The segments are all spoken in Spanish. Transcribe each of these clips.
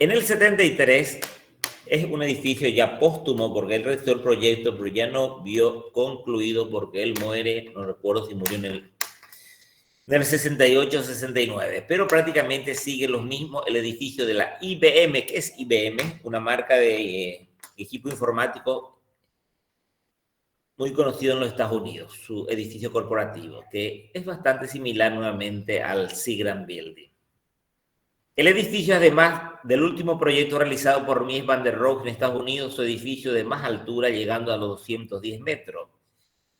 En el 73 es un edificio ya póstumo porque él realizó el proyecto, pero ya no vio concluido porque él muere, no recuerdo si murió en el 68 o 69, pero prácticamente sigue lo mismo el edificio de la IBM. ¿Qué es IBM? Una marca de equipo informático muy conocido en los Estados Unidos, su edificio corporativo, que es bastante similar nuevamente al Seagram Building. El edificio, además del último proyecto realizado por Mies van der Rohe en Estados Unidos, su edificio de más altura, llegando a los 210 metros.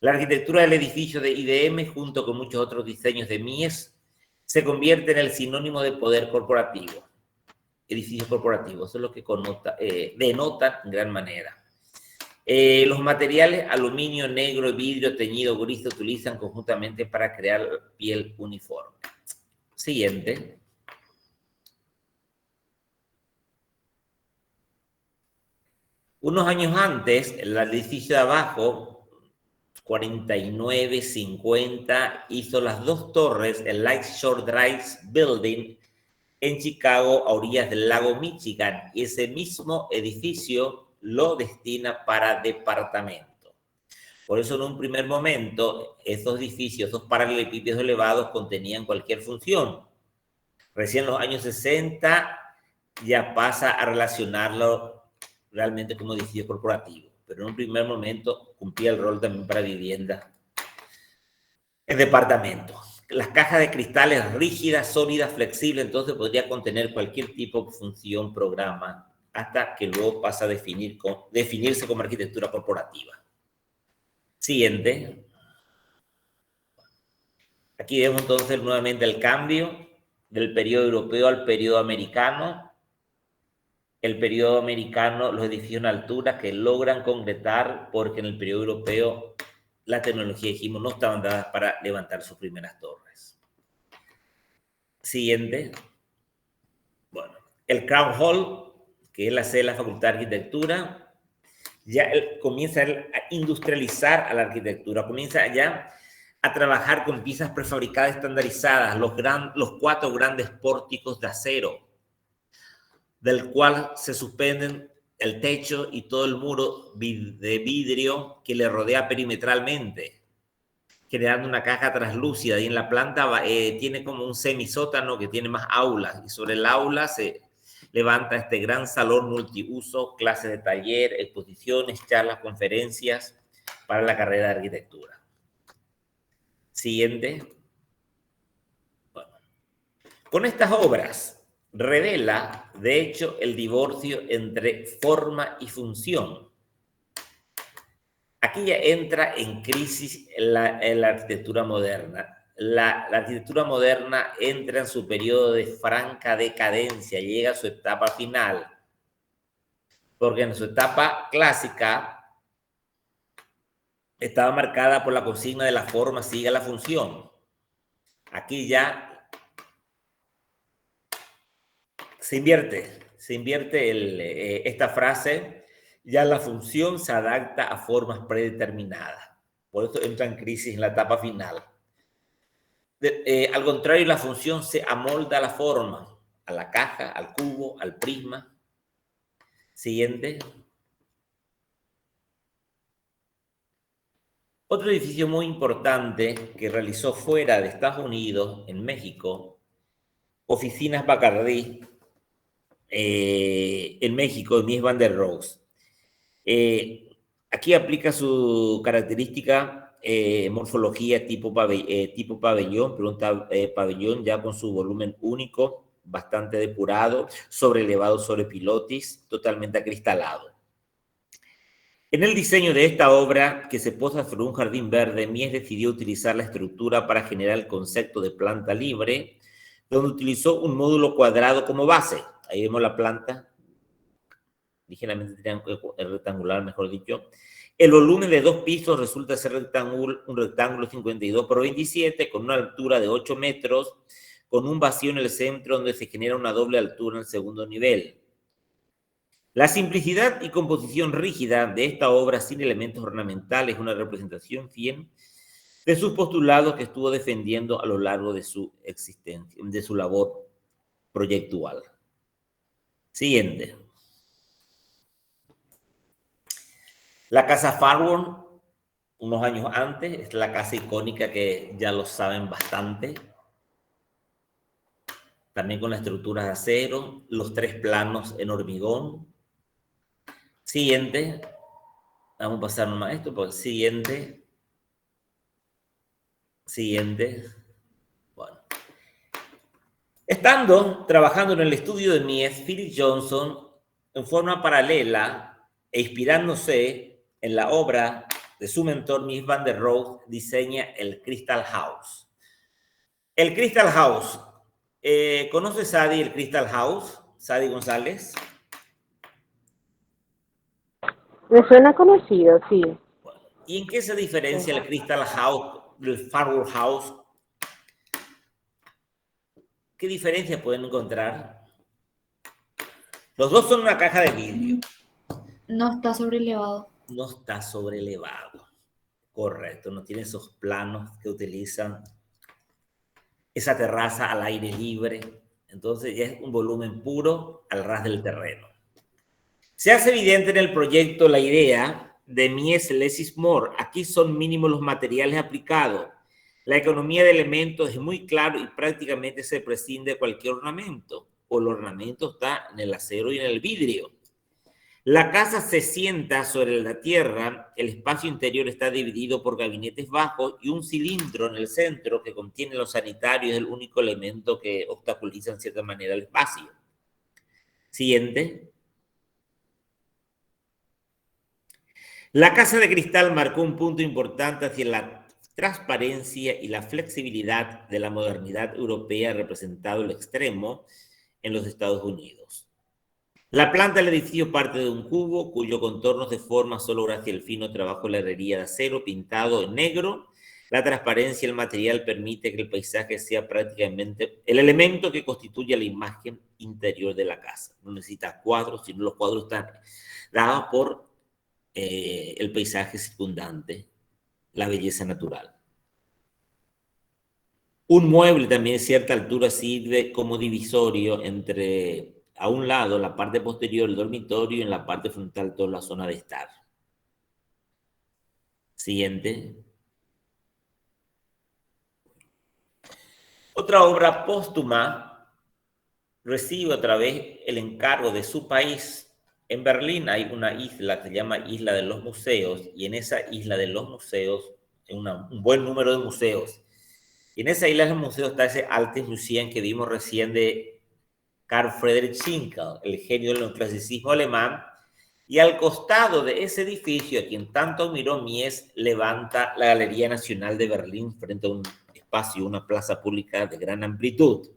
La arquitectura del edificio de IBM, junto con muchos otros diseños de Mies, se convierte en el sinónimo de poder corporativo. Edificio corporativo, eso es lo que denota en gran manera. Los materiales aluminio, negro, vidrio, teñido, gris se utilizan conjuntamente para crear piel uniforme. Siguiente. Unos años antes, el edificio de abajo, 49, 50, hizo las dos torres, el Lakeshore Drive Building, en Chicago, a orillas del lago Michigan, y ese mismo edificio lo destina para departamento. Por eso en un primer momento, esos edificios, esos paralelepípedos elevados contenían cualquier función. Recién en los años 60 ya pasa a relacionarlo realmente como edificio corporativo, pero en un primer momento cumplía el rol también para vivienda en departamento. Las cajas de cristales rígidas, sólidas, flexibles, entonces podría contener cualquier tipo de función, programa, hasta que luego pasa a definirse como arquitectura corporativa. Siguiente. Aquí vemos entonces nuevamente el cambio del periodo europeo al periodo americano. El periodo americano, los edificios en altura que logran concretar, porque en el periodo europeo la tecnología, dijimos, no estaban dadas para levantar sus primeras torres. Siguiente. Bueno, el Crown Hall, que es la sede de la Facultad de Arquitectura, ya comienza a industrializar a la arquitectura, comienza ya a trabajar con piezas prefabricadas estandarizadas, los 4 grandes pórticos de acero, del cual se suspenden el techo y todo el muro de vidrio que le rodea perimetralmente, creando una caja translúcida. Y en la planta tiene como un semisótano que tiene más aulas, y sobre el aula se levanta este gran salón multiuso, clases de taller, exposiciones, charlas, conferencias para la carrera de arquitectura. Siguiente. Bueno, con estas obras revela, de hecho, el divorcio entre forma y función. Aquí ya entra en crisis la arquitectura moderna. La arquitectura moderna entra en su periodo de franca decadencia, llega a su etapa final, porque en su etapa clásica estaba marcada por la consigna de la forma sigue la función. Aquí ya se invierte esta frase, ya la función se adapta a formas predeterminadas. Por eso entra en crisis en la etapa final. Al contrario, la función se amolda a la forma, a la caja, al cubo, al prisma. Siguiente. Otro edificio muy importante que realizó fuera de Estados Unidos, en México, Oficinas Bacardí, en México, Mies van der Rohe. Aquí aplica su característica morfología tipo pabellón, pero un pabellón ya con su volumen único, bastante depurado, sobrelevado sobre pilotis, totalmente acristalado. En el diseño de esta obra, que se posa sobre un jardín verde, Mies decidió utilizar la estructura para generar el concepto de planta libre, donde utilizó un módulo cuadrado como base. Ahí vemos la planta, ligeramente rectangular, mejor dicho. El volumen de 2 pisos resulta ser un rectángulo 52 por 27, con una altura de 8 metros, con un vacío en el centro donde se genera una doble altura en el segundo nivel. La simplicidad y composición rígida de esta obra sin elementos ornamentales es una representación fiel de sus postulados que estuvo defendiendo a lo largo de su existencia, de su labor proyectual. Siguiente. La casa Farworth, unos años antes, es la casa icónica que ya lo saben bastante. También con las estructuras de acero, los 3 planos en hormigón. Siguiente. Vamos a pasar nomás esto, pues siguiente. Siguiente. Bueno. Estando trabajando en el estudio de Mies, Philip Johnson, en forma paralela e inspirándose en la obra de su mentor Mies van der Rohe, diseña el Crystal House. El Crystal House. ¿Conoce Sadi el Crystal House? Sadi González. Me suena conocido, sí. ¿Y en qué se diferencia el Crystal House del Farworth House? ¿Qué diferencia pueden encontrar? Los dos son una caja de vidrio. No está sobrelevado. No está sobrelevado. Correcto, no tiene esos planos que utilizan esa terraza al aire libre. Entonces ya es un volumen puro al ras del terreno. Se hace evidente en el proyecto la idea de Mies less is more. Aquí son mínimos los materiales aplicados. La economía de elementos es muy claro y prácticamente se prescinde de cualquier ornamento. O el ornamento está en el acero y en el vidrio. La casa se sienta sobre la tierra, el espacio interior está dividido por gabinetes bajos y un cilindro en el centro que contiene los sanitarios es el único elemento que obstaculiza en cierta manera el espacio. Siguiente. La casa de cristal marcó un punto importante hacia la transparencia y la flexibilidad de la modernidad europea representado el extremo en los Estados Unidos. La planta del edificio parte de un cubo cuyo contorno se forma solo gracias al fino trabajo de la herrería de acero pintado en negro. La transparencia del material permite que el paisaje sea prácticamente el elemento que constituye la imagen interior de la casa. No necesita cuadros, sino los cuadros están dados por el paisaje circundante, la belleza natural. Un mueble también a cierta altura sirve como divisorio entre, a un lado, la parte posterior del dormitorio y en la parte frontal toda la zona de estar. Siguiente. Otra obra póstuma recibe otra vez el encargo de su país. En Berlín hay una isla que se llama Isla de los Museos y en esa Isla de los Museos, un buen número de museos. Y en esa isla de los museos está ese Altes Museum que vimos recién de Carl Friedrich Schinkel, el genio del neoclasicismo alemán. Y al costado de ese edificio, a quien tanto miró Mies, levanta la Galería Nacional de Berlín frente a un espacio, una plaza pública de gran amplitud.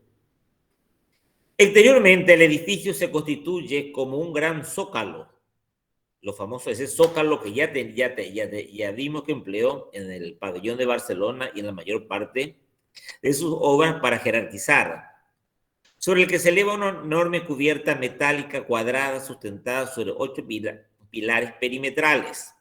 Exteriormente, el edificio se constituye como un gran zócalo. Lo famoso, ese zócalo que ya vimos que empleó en el pabellón de Barcelona y en la mayor parte de sus obras para jerarquizar, sobre el que se eleva una enorme cubierta metálica cuadrada sustentada sobre 8 pilares perimetrales.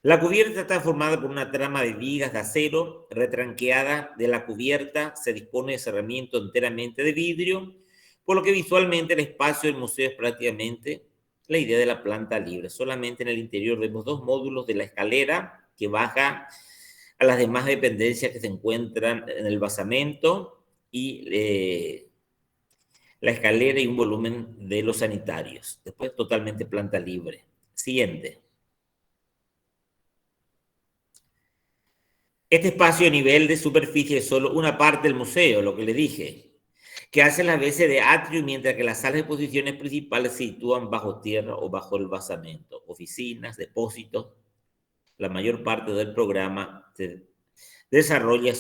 La cubierta está formada por una trama de vigas de acero retranqueada de la cubierta, se dispone de cerramiento enteramente de vidrio, por lo que visualmente el espacio del museo es prácticamente la idea de la planta libre. Solamente en el interior vemos 2 módulos de la escalera que baja a las demás dependencias que se encuentran en el basamento y la escalera y un volumen de los sanitarios. Después totalmente planta libre. Siguiente. Este espacio a nivel de superficie es solo una parte del museo, lo que le dije, que hace las veces de atrio, mientras que las salas de exposiciones principales se sitúan bajo tierra o bajo el basamento. Oficinas, depósitos. La mayor parte del programa se desarrolla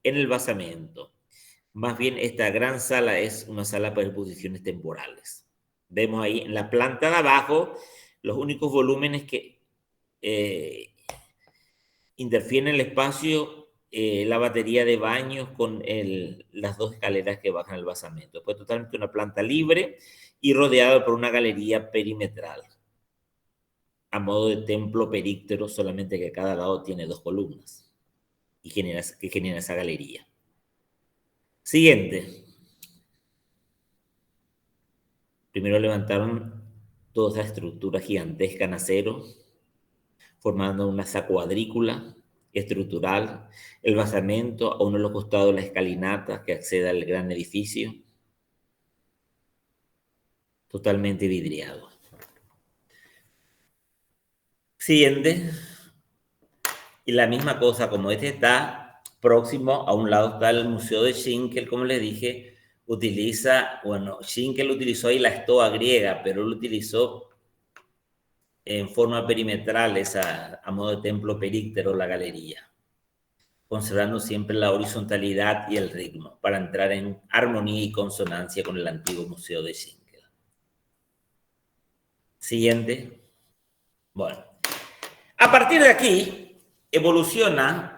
en el basamento. Más bien, esta gran sala es una sala para exposiciones temporales. Vemos ahí en la planta de abajo los únicos volúmenes que interfieren en el espacio, la batería de baños con las 2 escaleras que bajan al basamento. Pues totalmente una planta libre y rodeada por una galería perimetral, a modo de templo períptero, solamente que cada lado tiene 2 columnas y que genera esa galería. Siguiente. Primero levantaron toda esa estructura gigantesca en acero, formando una cuadrícula estructural, el basamento a uno de los costados de la escalinata que accede al gran edificio, totalmente vidriado. Siguiente. Y la misma cosa, como este está próximo, a un lado está el Museo de Schinkel, como les dije, Schinkel utilizó ahí la estoa griega, pero lo utilizó en forma perimetral, a modo de templo períctero, la galería, conservando siempre la horizontalidad y el ritmo, para entrar en armonía y consonancia con el antiguo Museo de Schinkel. Siguiente. Bueno, a partir de aquí evoluciona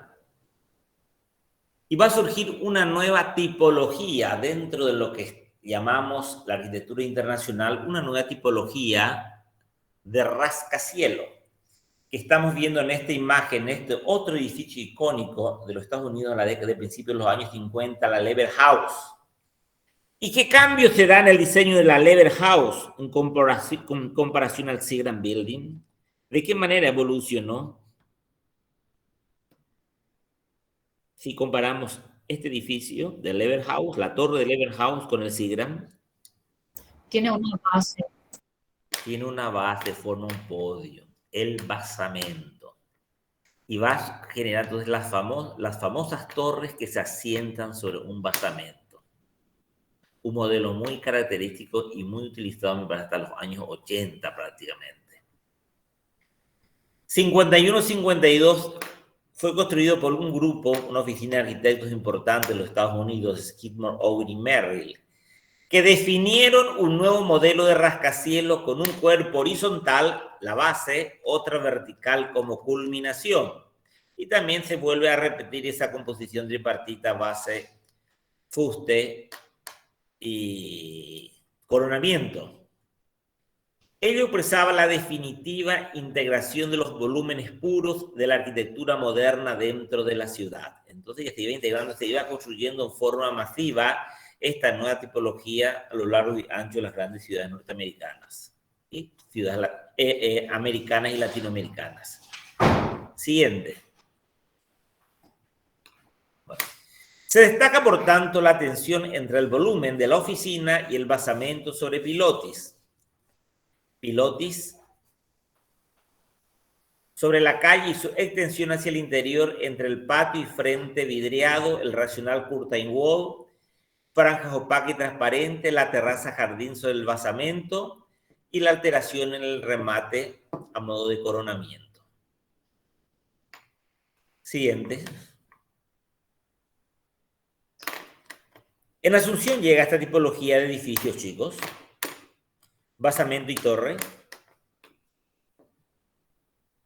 y va a surgir una nueva tipología dentro de lo que llamamos la arquitectura internacional, una nueva tipología de rascacielos, que estamos viendo en esta imagen, este otro edificio icónico de los Estados Unidos en la década de principios de los años 50, la Lever House. ¿Y qué cambios se da en el diseño de la Lever House en comparación al Seagram Building? ¿De qué manera evolucionó? Si comparamos este edificio de Lever House, la torre de Lever House con el Seagram, Tiene una base. tiene una base, forma un podio, el basamento. Y va a generar entonces las famosas torres que se asientan sobre un basamento. Un modelo muy característico y muy utilizado, me parece, hasta los años 80 prácticamente. 51-52 fue construido por un grupo, una oficina de arquitectos importante de los Estados Unidos, Skidmore, Owen y Merrill, que definieron un nuevo modelo de rascacielos con un cuerpo horizontal, la base, otra vertical como culminación. Y también se vuelve a repetir esa composición tripartita, base, fuste y coronamiento. Ello expresaba la definitiva integración de los volúmenes puros de la arquitectura moderna dentro de la ciudad. Entonces ya se iba integrando, se iba construyendo en forma masiva esta nueva tipología a lo largo y ancho de las grandes ciudades norteamericanas y ciudades americanas y latinoamericanas. Siguiente. Bueno. Se destaca, por tanto, la tensión entre el volumen de la oficina y el basamento sobre pilotis. Pilotis sobre la calle y su extensión hacia el interior entre el patio y frente vidriado, el racional curtain wall, franjas opacas y transparentes, la terraza jardín sobre el basamento y la alteración en el remate a modo de coronamiento. Siguiente. En Asunción llega esta tipología de edificios, chicos. Basamento y torre.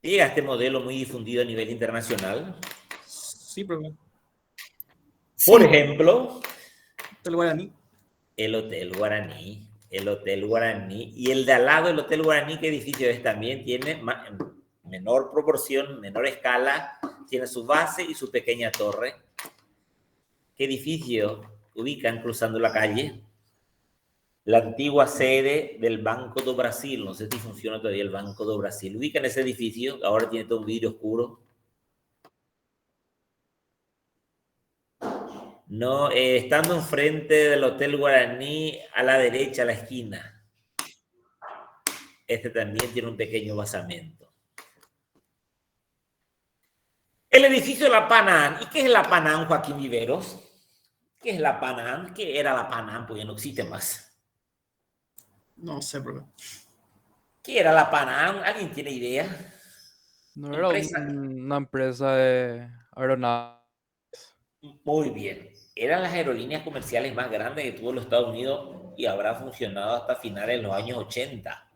Llega este modelo muy difundido a nivel internacional. Sí, profe. Por ejemplo, El Guaraní. El Hotel Guaraní. El Hotel Guaraní. Y el de al lado del Hotel Guaraní, ¿qué edificio es? También tiene menor proporción, menor escala. Tiene su base y su pequeña torre. ¿Qué edificio ubican cruzando la calle? La antigua sede del Banco do Brasil. No sé si funciona todavía el Banco do Brasil. Ubican ese edificio, ahora tiene todo un vidrio oscuro. No, estando enfrente del Hotel Guaraní, a la derecha, a la esquina. Este también tiene un pequeño basamento. El edificio de la Panam. ¿Y qué es la Panam, Joaquín Viveros? ¿Qué es la Panam? ¿Qué era la Panam? Pues ya no existe más. No sé, profe. ¿Qué era la Panam? ¿Alguien tiene idea? No era una empresa de aeronaves. Muy bien. Eran las aerolíneas comerciales más grandes que tuvo los Estados Unidos y habrá funcionado hasta finales de los años 80.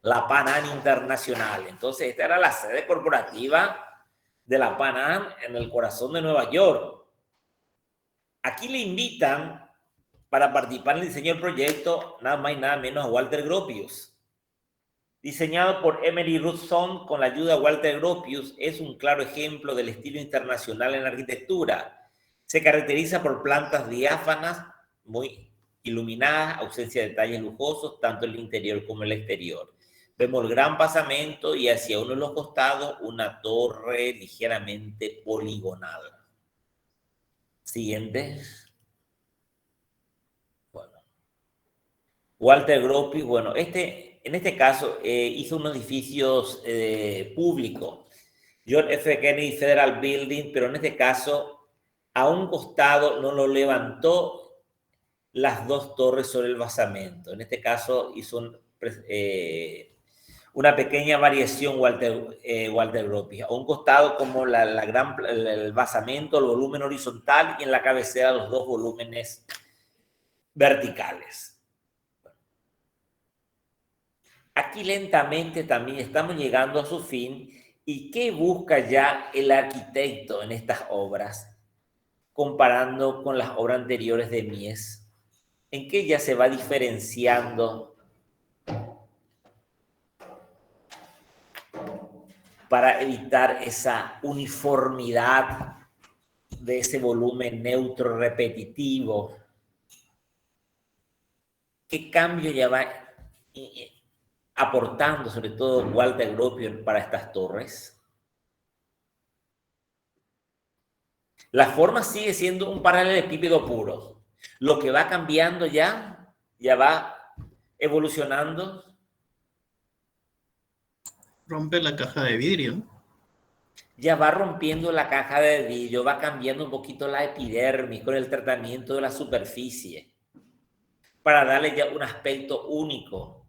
La Pan Am Internacional. Entonces, esta era la sede corporativa de la Pan Am en el corazón de Nueva York. Aquí le invitan para participar en el diseño del proyecto nada más y nada menos a Walter Gropius. Diseñado por Emery Rothson con la ayuda de Walter Gropius, es un claro ejemplo del estilo internacional en la arquitectura. Se caracteriza por plantas diáfanas, muy iluminadas, ausencia de detalles lujosos, tanto en el interior como en el exterior. Vemos el gran basamento y hacia uno de los costados una torre ligeramente poligonal. Siguiente. Bueno. Walter Gropius, bueno, en este caso hizo unos edificios públicos. John F. Kennedy Federal Building, pero en este caso a un costado no lo levantó las dos torres sobre el basamento. En este caso hizo una pequeña variación Walter Gropius. A un costado como el basamento, el volumen horizontal, y en la cabecera los dos volúmenes verticales. Aquí lentamente también estamos llegando a su fin. ¿Y qué busca ya el arquitecto en estas obras, comparando con las obras anteriores de Mies? ¿En qué ya se va diferenciando para evitar esa uniformidad de ese volumen neutro repetitivo? ¿Qué cambio ya va aportando, sobre todo Walter Gropius, para estas torres? La forma sigue siendo un paralelepípedo puro. Lo que va cambiando ya va evolucionando. Rompe la caja de vidrio, ¿no? Ya va rompiendo la caja de vidrio, va cambiando un poquito la epidermis con el tratamiento de la superficie para darle ya un aspecto único.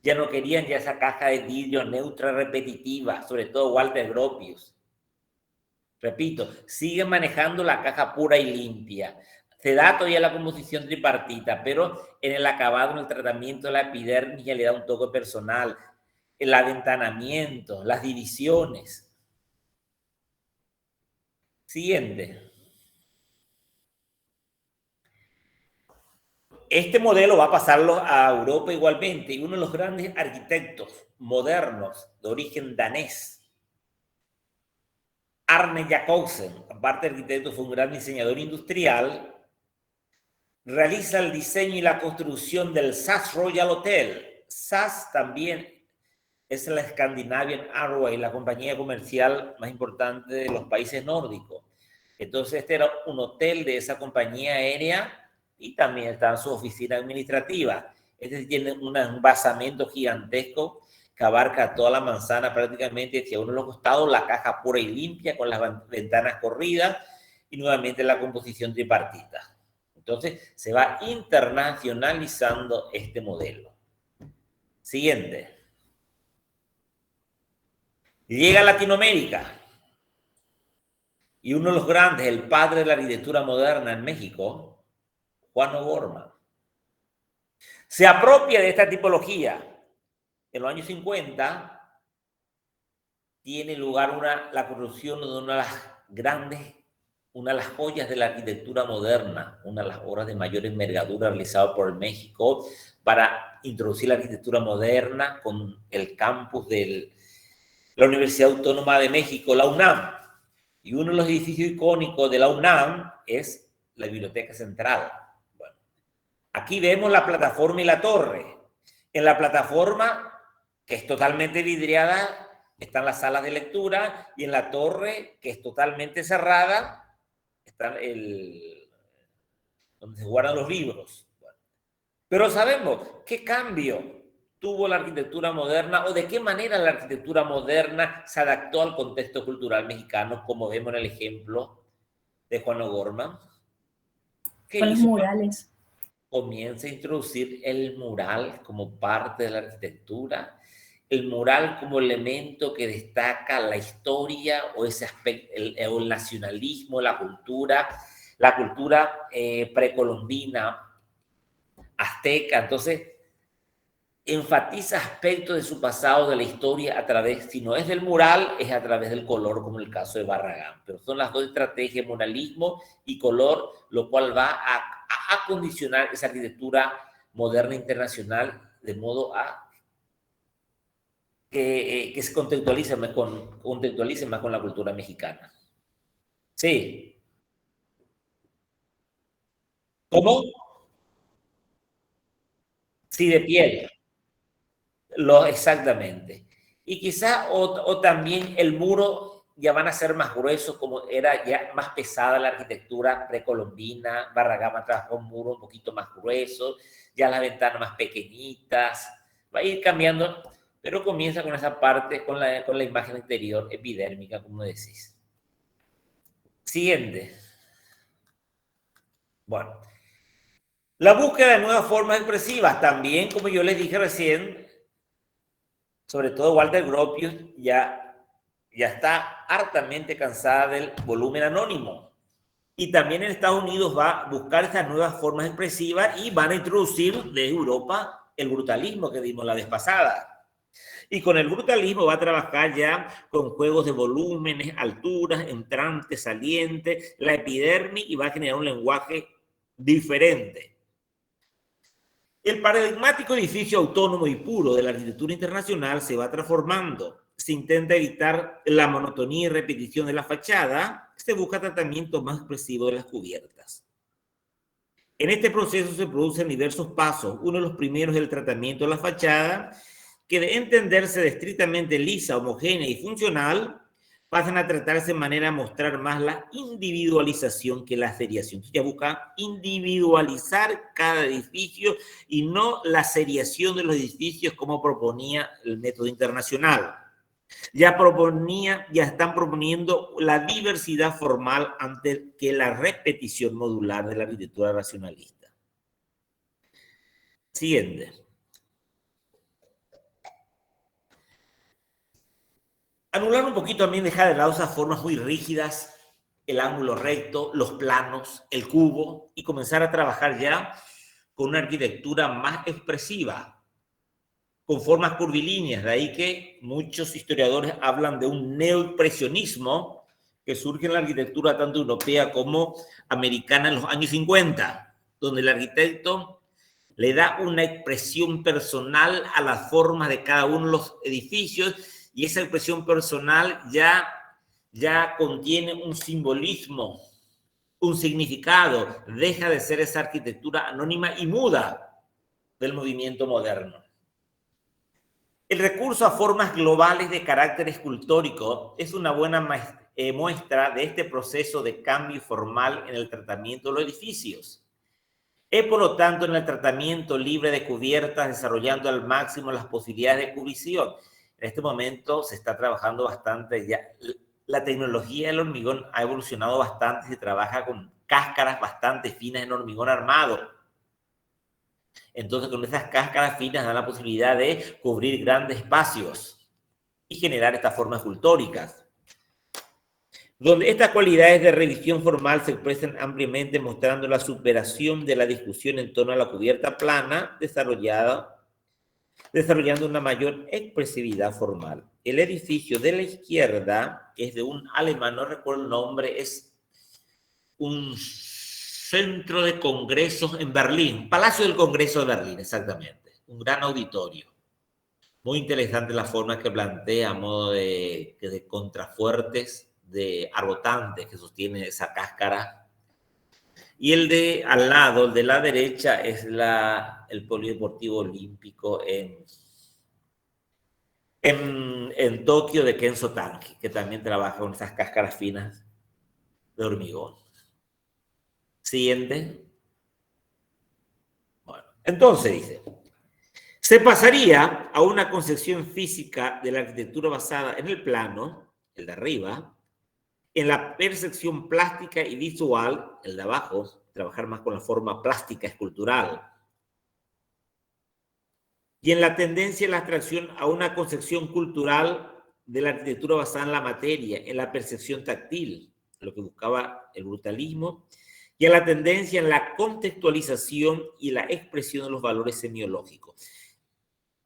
Ya no querían ya esa caja de vidrio neutra repetitiva, sobre todo Walter Gropius. Repito, sigue manejando la caja pura y limpia. Se da todavía la composición tripartita, pero en el acabado, en el tratamiento de la epidermis ya le da un toque personal. El aventanamiento, las divisiones. Siguiente. Este modelo va a pasarlo a Europa igualmente, y uno de los grandes arquitectos modernos de origen danés, Arne Jacobsen, aparte de arquitecto, fue un gran diseñador industrial, realiza el diseño y la construcción del SAS Royal Hotel. SAS también es la Scandinavian Airways, la compañía comercial más importante de los países nórdicos. Entonces, este era un hotel de esa compañía aérea y también estaba en su oficina administrativa. Este tiene un basamento gigantesco que abarca toda la manzana prácticamente hacia uno de los costados, la caja pura y limpia con las ventanas corridas y nuevamente la composición tripartita. Entonces, se va internacionalizando este modelo. Siguiente. Llega a Latinoamérica y uno de los grandes, el padre de la arquitectura moderna en México, Juan O'Gorman, se apropia de esta tipología. En los años 50 tiene lugar la construcción de una de las joyas de la arquitectura moderna, una de las obras de mayor envergadura realizada por México para introducir la arquitectura moderna con el campus de la Universidad Autónoma de México, la UNAM. Y uno de los edificios icónicos de la UNAM es la Biblioteca Central. Bueno, aquí vemos la plataforma y la torre. En la plataforma, que es totalmente vidriada, están las salas de lectura, y en la torre, que es totalmente cerrada, está donde se guardan los libros. Bueno, pero sabemos qué cambio tuvo la arquitectura moderna o de qué manera la arquitectura moderna se adaptó al contexto cultural mexicano, como vemos en el ejemplo de Juan O'Gorman. Con los murales. Comienza a introducir el mural como parte de la arquitectura, el mural como elemento que destaca la historia o ese aspecto, el nacionalismo, la cultura precolombina, azteca. Entonces, enfatiza aspectos de su pasado, de la historia, a través, si no es del mural, es a través del color, como en el caso de Barragán. Pero son las dos estrategias, muralismo y color, lo cual va a condicionar esa arquitectura moderna internacional de modo a que se contextualice más con la cultura mexicana. Sí. ¿Cómo? Sí, de piel. Exactamente. Y quizá, o también el muro ya van a ser más gruesos, como era ya más pesada la arquitectura precolombina. Barragán trabajó un muro un poquito más grueso, ya las ventanas más pequeñitas. Va a ir cambiando, pero comienza con esa parte, con la imagen exterior epidérmica, como decís. Siguiente. Bueno, la búsqueda de nuevas formas expresivas. También, como yo les dije recién, sobre todo Walter Gropius ya está hartamente cansada del volumen anónimo. Y también en Estados Unidos va a buscar estas nuevas formas expresivas y van a introducir de Europa el brutalismo que vimos la vez pasada. Y con el brutalismo va a trabajar ya con juegos de volúmenes, alturas, entrantes, salientes, la epidermis, y va a generar un lenguaje diferente. El paradigmático edificio autónomo y puro de la arquitectura internacional se va transformando. Se intenta evitar la monotonía y repetición de la fachada, se busca tratamiento más expresivo de las cubiertas. En este proceso se producen diversos pasos. Uno de los primeros es el tratamiento de la fachada, que de entenderse de estrictamente lisa, homogénea y funcional, pasan a tratarse de manera a mostrar más la individualización que la seriación. Ya busca individualizar cada edificio y no la seriación de los edificios como proponía el método internacional. Ya están proponiendo la diversidad formal antes que la repetición modular de la arquitectura racionalista. Siguiente. Anular un poquito también, dejar de lado esas formas muy rígidas, el ángulo recto, los planos, el cubo, y comenzar a trabajar ya con una arquitectura más expresiva, con formas curvilíneas. De ahí que muchos historiadores hablan de un neoimpresionismo que surge en la arquitectura tanto europea como americana en los años 50, donde el arquitecto le da una expresión personal a las formas de cada uno de los edificios, y esa expresión personal ya contiene un simbolismo, un significado, deja de ser esa arquitectura anónima y muda del movimiento moderno. El recurso a formas globales de carácter escultórico es una buena muestra de este proceso de cambio formal en el tratamiento de los edificios. Es, por lo tanto, en el tratamiento libre de cubiertas, desarrollando al máximo las posibilidades de cubrición. En este momento se está trabajando bastante ya. La tecnología del hormigón ha evolucionado bastante, se trabaja con cáscaras bastante finas en hormigón armado. Entonces, con esas cáscaras finas dan la posibilidad de cubrir grandes espacios y generar estas formas escultóricas, donde estas cualidades de revisión formal se expresan ampliamente, mostrando la superación de la discusión en torno a la cubierta plana, desarrollando una mayor expresividad formal. El edificio de la izquierda es de un alemán, no recuerdo el nombre, es un centro de congresos en Berlín, Palacio del Congreso de Berlín, exactamente, un gran auditorio. Muy interesante la forma que plantea, a modo de contrafuertes, de arbotantes que sostiene esa cáscara. Y el de al lado, el de la derecha, es el Polideportivo Olímpico en Tokio, de Kenzo Tange, que también trabaja con esas cáscaras finas de hormigón. Siguiente. Bueno, entonces dice, se pasaría a una concepción física de la arquitectura basada en el plano, el de arriba, en la percepción plástica y visual, el de abajo, trabajar más con la forma plástica escultural, y en la tendencia a la abstracción a una concepción cultural de la arquitectura basada en la materia, en la percepción táctil, lo que buscaba el brutalismo, y a la tendencia en la contextualización y la expresión de los valores semiológicos.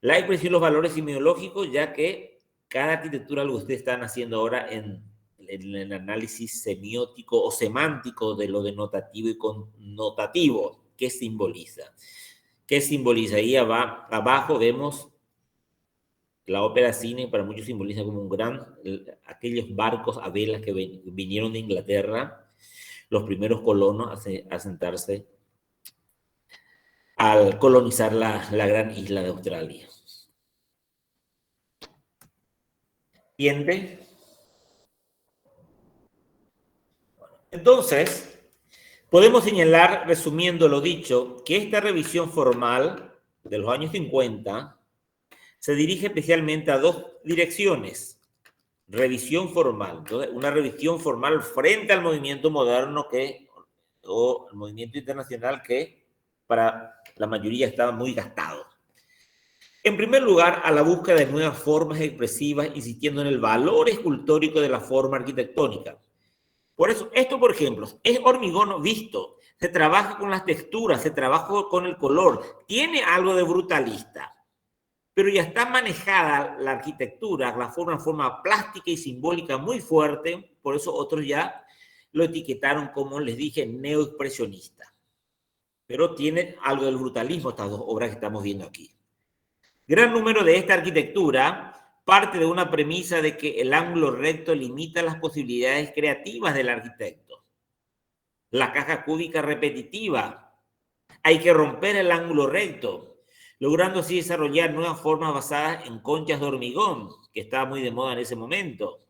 La expresión de los valores semiológicos, ya que cada arquitectura, lo que ustedes están haciendo ahora en el análisis semiótico o semántico de lo denotativo y connotativo, ¿qué simboliza? ¿Qué simboliza? Ahí abajo vemos la ópera cine, para muchos simboliza como aquellos barcos a velas que vinieron de Inglaterra, los primeros colonos a sentarse al colonizar la gran isla de Australia. Siguiente. Entonces, podemos señalar, resumiendo lo dicho, que esta revisión formal de los años 50 se dirige especialmente a dos direcciones. Revisión formal, entonces, una revisión formal frente al movimiento moderno o el movimiento internacional que para la mayoría estaba muy gastado. En primer lugar, a la búsqueda de nuevas formas expresivas, insistiendo en el valor escultórico de la forma arquitectónica. Por eso, esto, por ejemplo, es hormigón visto, se trabaja con las texturas, se trabaja con el color, tiene algo de brutalista, pero ya está manejada la arquitectura, la forma plástica y simbólica muy fuerte, por eso otros ya lo etiquetaron como, les dije, neoexpresionista. Pero tiene algo del brutalismo estas dos obras que estamos viendo aquí. Gran número de esta arquitectura parte de una premisa de que el ángulo recto limita las posibilidades creativas del arquitecto. La caja cúbica repetitiva. Hay que romper el ángulo recto, logrando así desarrollar nuevas formas basadas en conchas de hormigón, que estaba muy de moda en ese momento.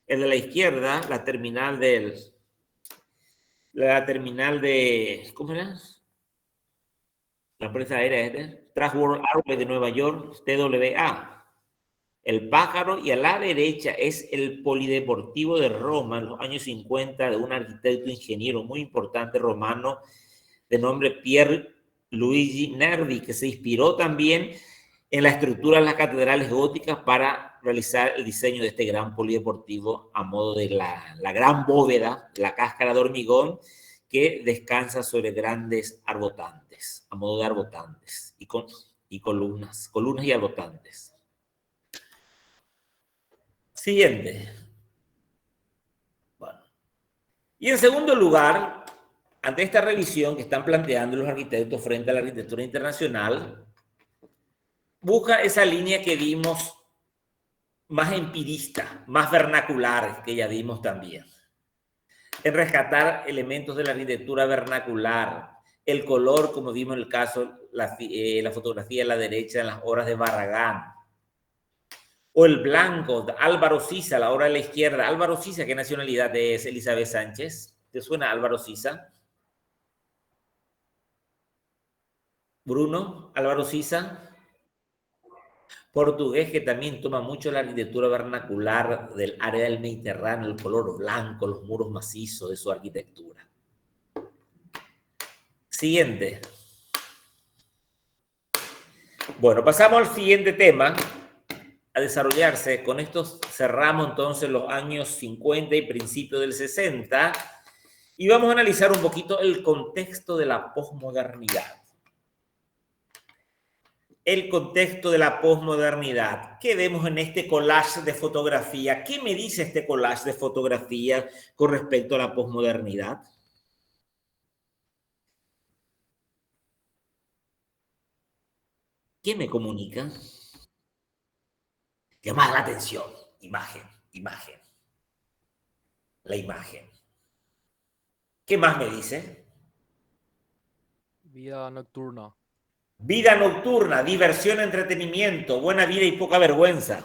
El de la izquierda, la terminal de ¿cómo era? La empresa aérea Transworld Airways de Nueva York, TWA. El pájaro, y a la derecha es el Polideportivo de Roma en los años 50 de un arquitecto ingeniero muy importante romano de nombre Pier Luigi Nervi, que se inspiró también en la estructura de las catedrales góticas para realizar el diseño de este gran polideportivo a modo de la gran bóveda, la cáscara de hormigón que descansa sobre grandes arbotantes, a modo de arbotantes y columnas y arbotantes. Siguiente. Bueno. Y en segundo lugar, ante esta revisión que están planteando los arquitectos frente a la arquitectura internacional, busca esa línea que vimos más empirista, más vernacular, que ya vimos también. En rescatar elementos de la arquitectura vernacular, el color, como vimos en el caso, la fotografía a la derecha en las obras de Barragán, o el blanco de Álvaro Siza, la obra de la izquierda. Álvaro Siza, ¿qué nacionalidad es? Elizabeth Sánchez. ¿Te suena Álvaro Siza? Bruno, Álvaro Siza. Portugués, que también toma mucho la arquitectura vernacular del área del Mediterráneo, el color blanco, los muros macizos de su arquitectura. Siguiente. Bueno, pasamos al siguiente tema a desarrollarse. Con esto cerramos entonces los años 50 y principios del 60 y vamos a analizar un poquito el contexto de la posmodernidad. El contexto de la posmodernidad. ¿Qué vemos en este collage de fotografía? ¿Qué me dice este collage de fotografía con respecto a la posmodernidad? ¿Qué me comunica? Llamar la atención. Imagen. La imagen. ¿Qué más me dice? Vida nocturna. Vida nocturna, diversión, entretenimiento, buena vida y poca vergüenza.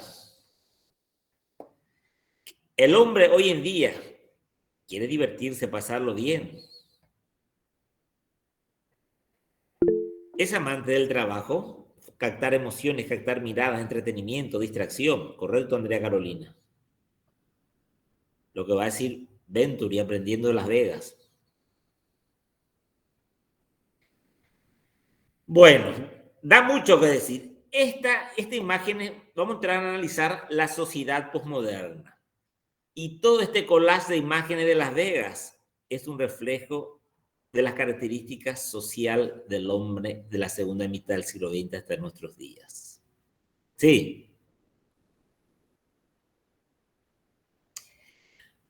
El hombre hoy en día quiere divertirse, pasarlo bien. Es amante del trabajo, captar emociones, captar miradas, entretenimiento, distracción. ¿Correcto, Andrea Carolina? Lo que va a decir Venturi aprendiendo de Las Vegas. Bueno, da mucho que decir. Esta imagen, vamos a entrar a analizar la sociedad posmoderna. Y todo este collage de imágenes de Las Vegas es un reflejo de las características sociales del hombre de la segunda mitad del siglo XX hasta nuestros días. Sí.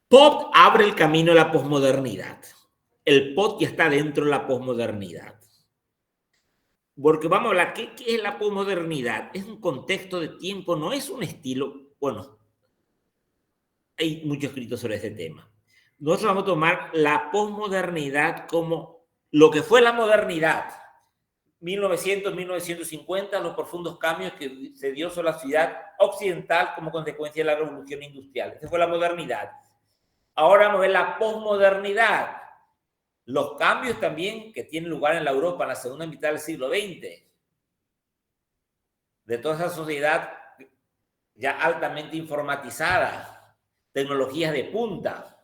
Pott abre el camino a la posmodernidad. El Pott ya está dentro de la posmodernidad. Porque vamos a hablar, ¿qué es la posmodernidad? Es un contexto de tiempo, no es un estilo. Bueno, hay mucho escrito sobre este tema. Nosotros vamos a tomar la posmodernidad como lo que fue la modernidad. 1900-1950, los profundos cambios que se dio sobre la sociedad occidental como consecuencia de la revolución industrial. Esa fue la modernidad. Ahora vamos a ver la posmodernidad. Los cambios también que tienen lugar en la Europa en la segunda mitad del siglo XX. De toda esa sociedad ya altamente informatizada, tecnologías de punta,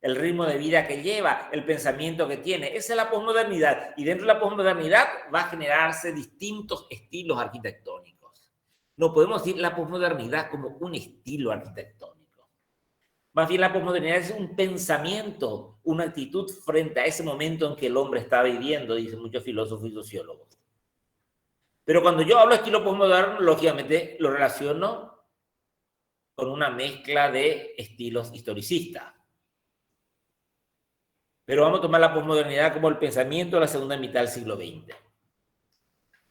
el ritmo de vida que lleva, el pensamiento que tiene. Esa es la posmodernidad. Y dentro de la posmodernidad va a generarse distintos estilos arquitectónicos. No podemos decir la posmodernidad como un estilo arquitectónico. Más bien la posmodernidad es un pensamiento, una actitud frente a ese momento en que el hombre está viviendo, dicen muchos filósofos y sociólogos. Pero cuando yo hablo de estilo posmoderno, lógicamente lo relaciono con una mezcla de estilos historicistas. Pero vamos a tomar la posmodernidad como el pensamiento de la segunda mitad del siglo XX.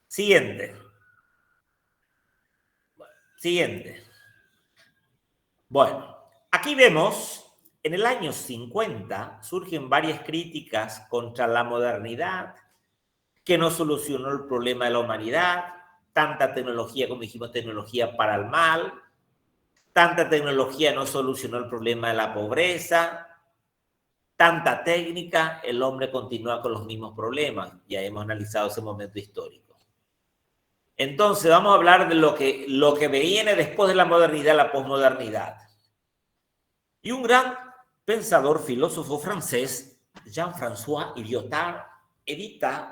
Siguiente. Bueno, aquí vemos, en el año 50 surgen varias críticas contra la modernidad, que no solucionó el problema de la humanidad, tanta tecnología, como dijimos, tecnología para el mal, tanta tecnología no solucionó el problema de la pobreza, tanta técnica, el hombre continúa con los mismos problemas. Ya hemos analizado ese momento histórico. Entonces, vamos a hablar de lo que viene después de la modernidad, la posmodernidad. Y un gran pensador, filósofo francés, Jean-François Lyotard,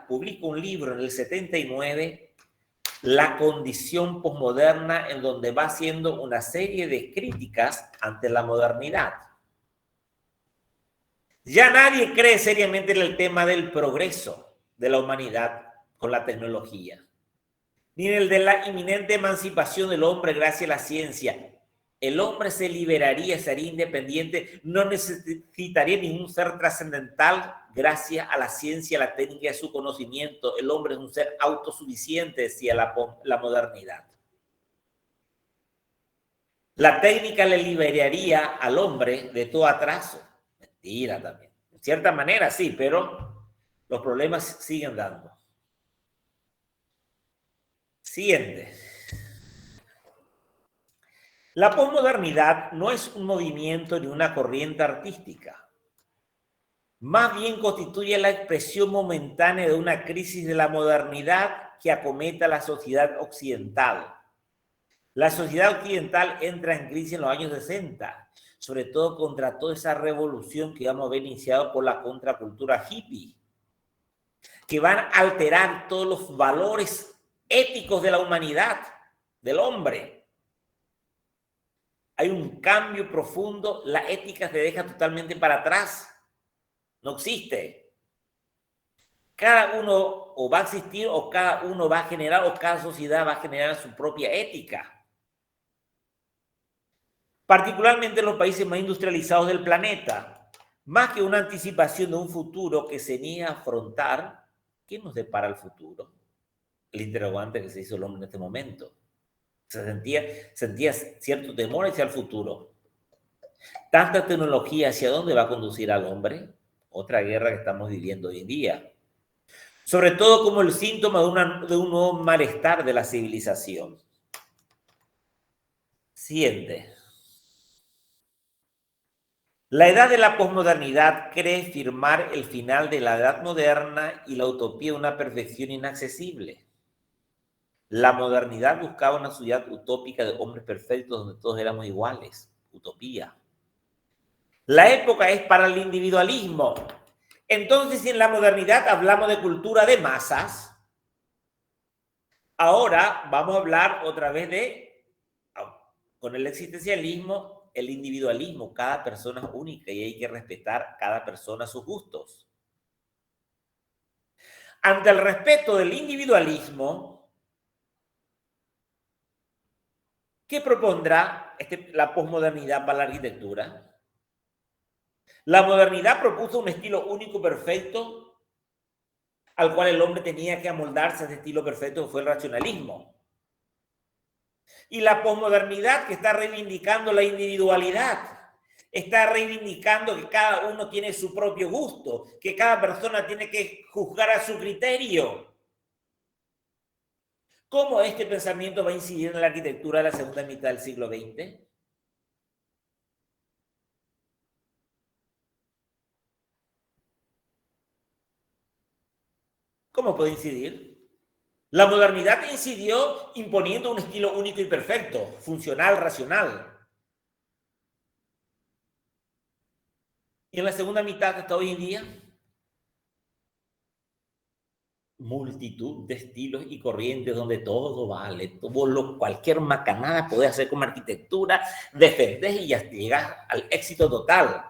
publica un libro en el 79, La condición posmoderna, en donde va haciendo una serie de críticas ante la modernidad. Ya nadie cree seriamente en el tema del progreso de la humanidad con la tecnología, ni en el de la inminente emancipación del hombre gracias a la ciencia. El hombre se liberaría, sería independiente, no necesitaría ningún ser trascendental gracias a la ciencia, la técnica y a su conocimiento. El hombre es un ser autosuficiente, decía la modernidad. La técnica le liberaría al hombre de todo atraso. Mentira también. En cierta manera sí, pero los problemas siguen dando. Siguiente. La posmodernidad no es un movimiento ni una corriente artística. Más bien constituye la expresión momentánea de una crisis de la modernidad que acomete a la sociedad occidental. La sociedad occidental entra en crisis en los años 60, sobre todo contra toda esa revolución que vamos a ver iniciada por la contracultura hippie, que van a alterar todos los valores éticos de la humanidad, del hombre. Hay un cambio profundo, la ética se deja totalmente para atrás, no existe. Cada uno o va a existir o cada uno va a generar o cada sociedad va a generar su propia ética. Particularmente en los países más industrializados del planeta, más que una anticipación de un futuro que se niega a afrontar, ¿qué nos depara el futuro? El interrogante que se hizo el hombre en este momento. Se sentía cierto temor hacia el futuro. Tanta tecnología, ¿hacia dónde va a conducir al hombre? Otra guerra que estamos viviendo hoy en día. Sobre todo como el síntoma de un nuevo malestar de la civilización. Siguiente. La edad de la posmodernidad cree firmar el final de la edad moderna y la utopía de una perfección inaccesible. La modernidad buscaba una sociedad utópica de hombres perfectos donde todos éramos iguales. Utopía. La época es para el individualismo. Entonces, si en la modernidad hablamos de cultura de masas, ahora vamos a hablar otra vez con el existencialismo, el individualismo. Cada persona es única y hay que respetar cada persona sus gustos. Ante el respeto del individualismo, ¿qué propondrá la posmodernidad para la arquitectura? La modernidad propuso un estilo único perfecto al cual el hombre tenía que amoldarse a ese estilo perfecto, que fue el racionalismo. Y la posmodernidad, que está reivindicando la individualidad, está reivindicando que cada uno tiene su propio gusto, que cada persona tiene que juzgar a su criterio. ¿Cómo este pensamiento va a incidir en la arquitectura de la segunda mitad del siglo XX? ¿Cómo puede incidir? La modernidad incidió imponiendo un estilo único y perfecto, funcional, racional. Y en la segunda mitad hasta hoy en día, multitud de estilos y corrientes donde todo vale, cualquier macanada podés hacer como arquitectura, defendés y ya llegás al éxito total.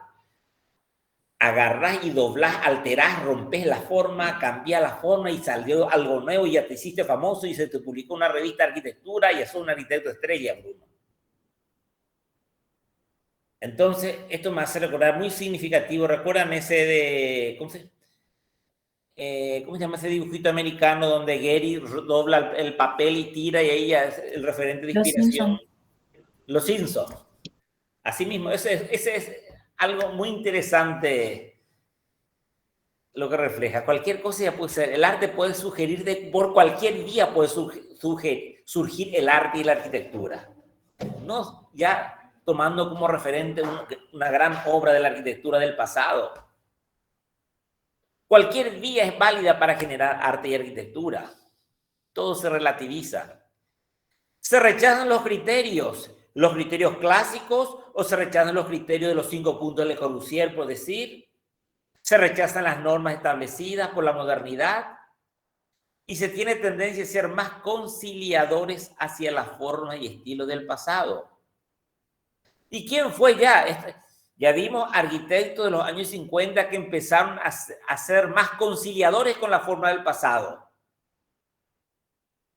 Agarrás y doblás, alterás, rompés la forma, cambiás la forma y salió algo nuevo y ya te hiciste famoso y se te publicó una revista de arquitectura y ya sos un arquitecto estrella, Bruno. Entonces, esto me hace recordar muy significativo. Recuerdan ese de... ¿Cómo se llama ese dibujito americano donde Gary dobla el papel y tira y ahí ya es el referente de inspiración? Los Simpsons. Así mismo, ese es algo muy interesante lo que refleja. Cualquier cosa ya puede ser. El arte puede sugerir, por cualquier vía puede surgir el arte y la arquitectura. No ya tomando como referente una gran obra de la arquitectura del pasado. Cualquier vía es válida para generar arte y arquitectura. Todo se relativiza. Se rechazan los criterios clásicos o se rechazan los criterios de los 5 puntos de Le Corbusier, por decir. Se rechazan las normas establecidas por la modernidad y se tiene tendencia a ser más conciliadores hacia las formas y estilos del pasado. ¿Y quién fue ya? Ya vimos arquitectos de los años 50 que empezaron a ser más conciliadores con la forma del pasado.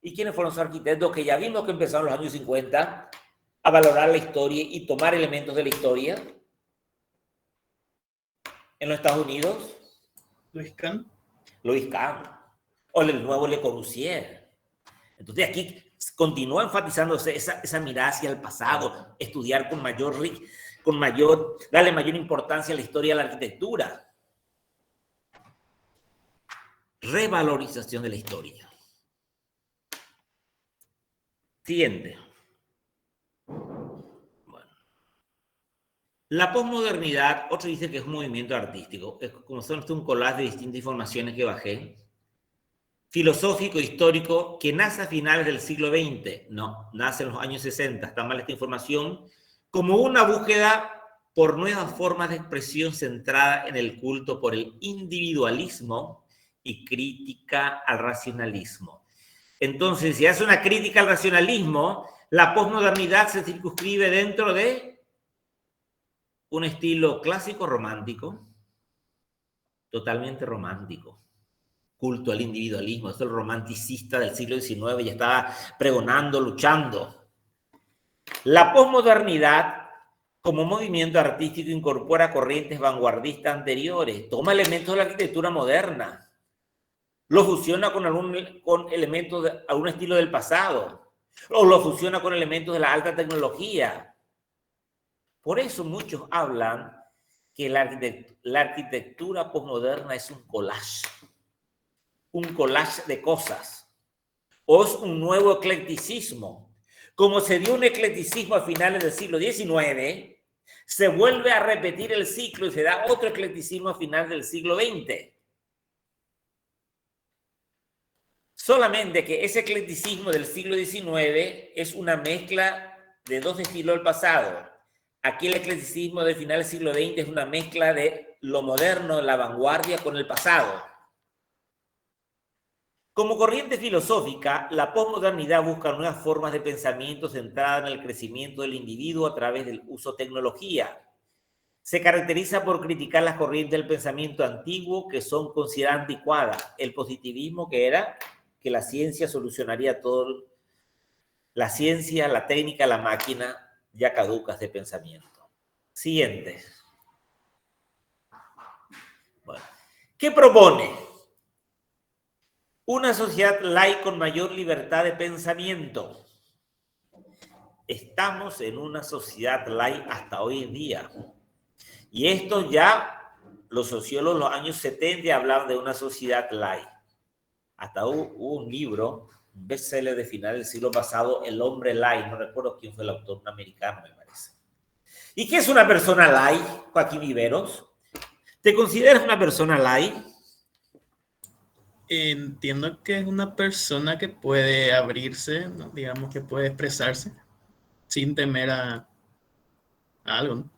¿Y quiénes fueron esos arquitectos que ya vimos que empezaron en los años 50 a valorar la historia y tomar elementos de la historia? En los Estados Unidos, Louis Kahn. O el nuevo Le Corbusier. Entonces aquí continúa enfatizándose esa mirada hacia el pasado, estudiar darle mayor importancia a la historia de la arquitectura. Revalorización de la historia. Siguiente. Bueno. La posmodernidad, otro dice que es un movimiento artístico. Es como son un collage de distintas informaciones que bajé. Filosófico, histórico, que nace a finales del siglo XX. No, nace en los años 60. Está mal esta información. Como una búsqueda por nuevas formas de expresión centrada en el culto por el individualismo y crítica al racionalismo. Entonces, si hace una crítica al racionalismo, la posmodernidad se circunscribe dentro de un estilo clásico romántico, totalmente romántico. Culto al individualismo. Esto es el romanticista del siglo XIX, ya estaba pregonando, luchando. La posmodernidad, como movimiento artístico, incorpora corrientes vanguardistas anteriores, toma elementos de la arquitectura moderna, lo fusiona con elementos de algún estilo del pasado, o lo fusiona con elementos de la alta tecnología. Por eso muchos hablan que la arquitectura posmoderna es un collage de cosas, o es un nuevo eclecticismo. Como se dio un eclecticismo a finales del siglo XIX, se vuelve a repetir el ciclo y se da otro eclecticismo a finales del siglo XX. Solamente que ese eclecticismo del siglo XIX es una mezcla de dos estilos del pasado. Aquí el eclecticismo del final del siglo XX es una mezcla de lo moderno, la vanguardia con el pasado. Como corriente filosófica, la posmodernidad busca nuevas formas de pensamiento centradas en el crecimiento del individuo a través del uso de tecnología. Se caracteriza por criticar las corrientes del pensamiento antiguo que son consideradas anticuadas. El positivismo, que era que la ciencia solucionaría todo. La ciencia, la técnica, la máquina, ya caducas de pensamiento. Siguiente. Bueno, ¿qué propone? Una sociedad laica con mayor libertad de pensamiento. Estamos en una sociedad laica hasta hoy en día. Y esto ya los sociólogos en los años 70 hablaban de una sociedad laica. Hasta hubo un libro un bestseller de final del siglo pasado, El hombre light, no recuerdo quién fue el autor, un americano me parece. ¿Y qué es una persona light, Joaquín Viveros? ¿Te consideras una persona light? Entiendo que es una persona que puede abrirse, ¿no? Digamos que puede expresarse sin temer a algo, ¿no?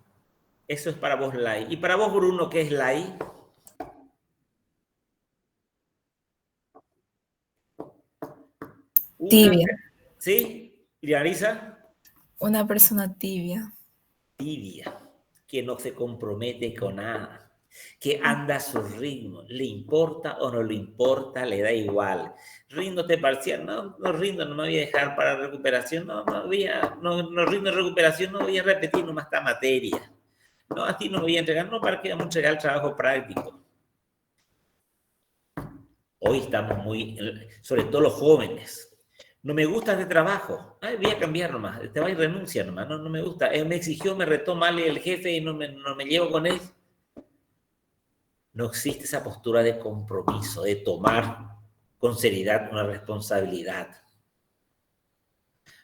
Eso es para vos light. ¿Y para vos, Bruno, qué es light? Tibia. ¿Sí? ¿Y Larisa? Una persona tibia. Tibia, que no se compromete con nada, que anda a su ritmo, le importa o no le importa, le da igual. Ríndete parcial, no rindo, no me voy a dejar para recuperación, no rindo en recuperación, no voy a repetir nomás esta materia. No, a ti no me voy a entregar, no, para que vamos a entregar el trabajo práctico. Hoy estamos muy, sobre todo los jóvenes, no me gusta este trabajo, ay, voy a cambiar nomás, te va y renuncia nomás, no me gusta, me exigió, me retó mal el jefe y no me llevo con él. No existe esa postura de compromiso, de tomar con seriedad una responsabilidad.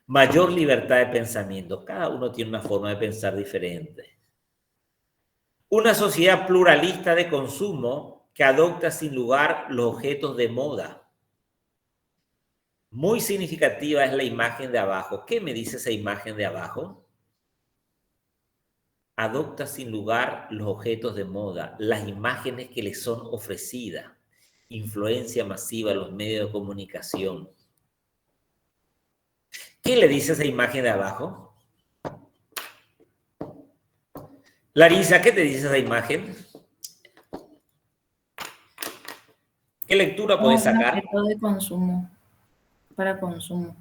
Mayor libertad de pensamiento, cada uno tiene una forma de pensar diferente. Una sociedad pluralista de consumo que adopta sin lugar los objetos de moda. Muy significativa es la imagen de abajo. ¿Qué me dice esa imagen de abajo? Adopta sin lugar los objetos de moda, las imágenes que le son ofrecidas. Influencia masiva en los medios de comunicación. ¿Qué le dice esa imagen de abajo? Larisa, ¿qué te dice esa imagen? ¿Qué lectura puedes sacar? Un objeto de consumo, para consumo.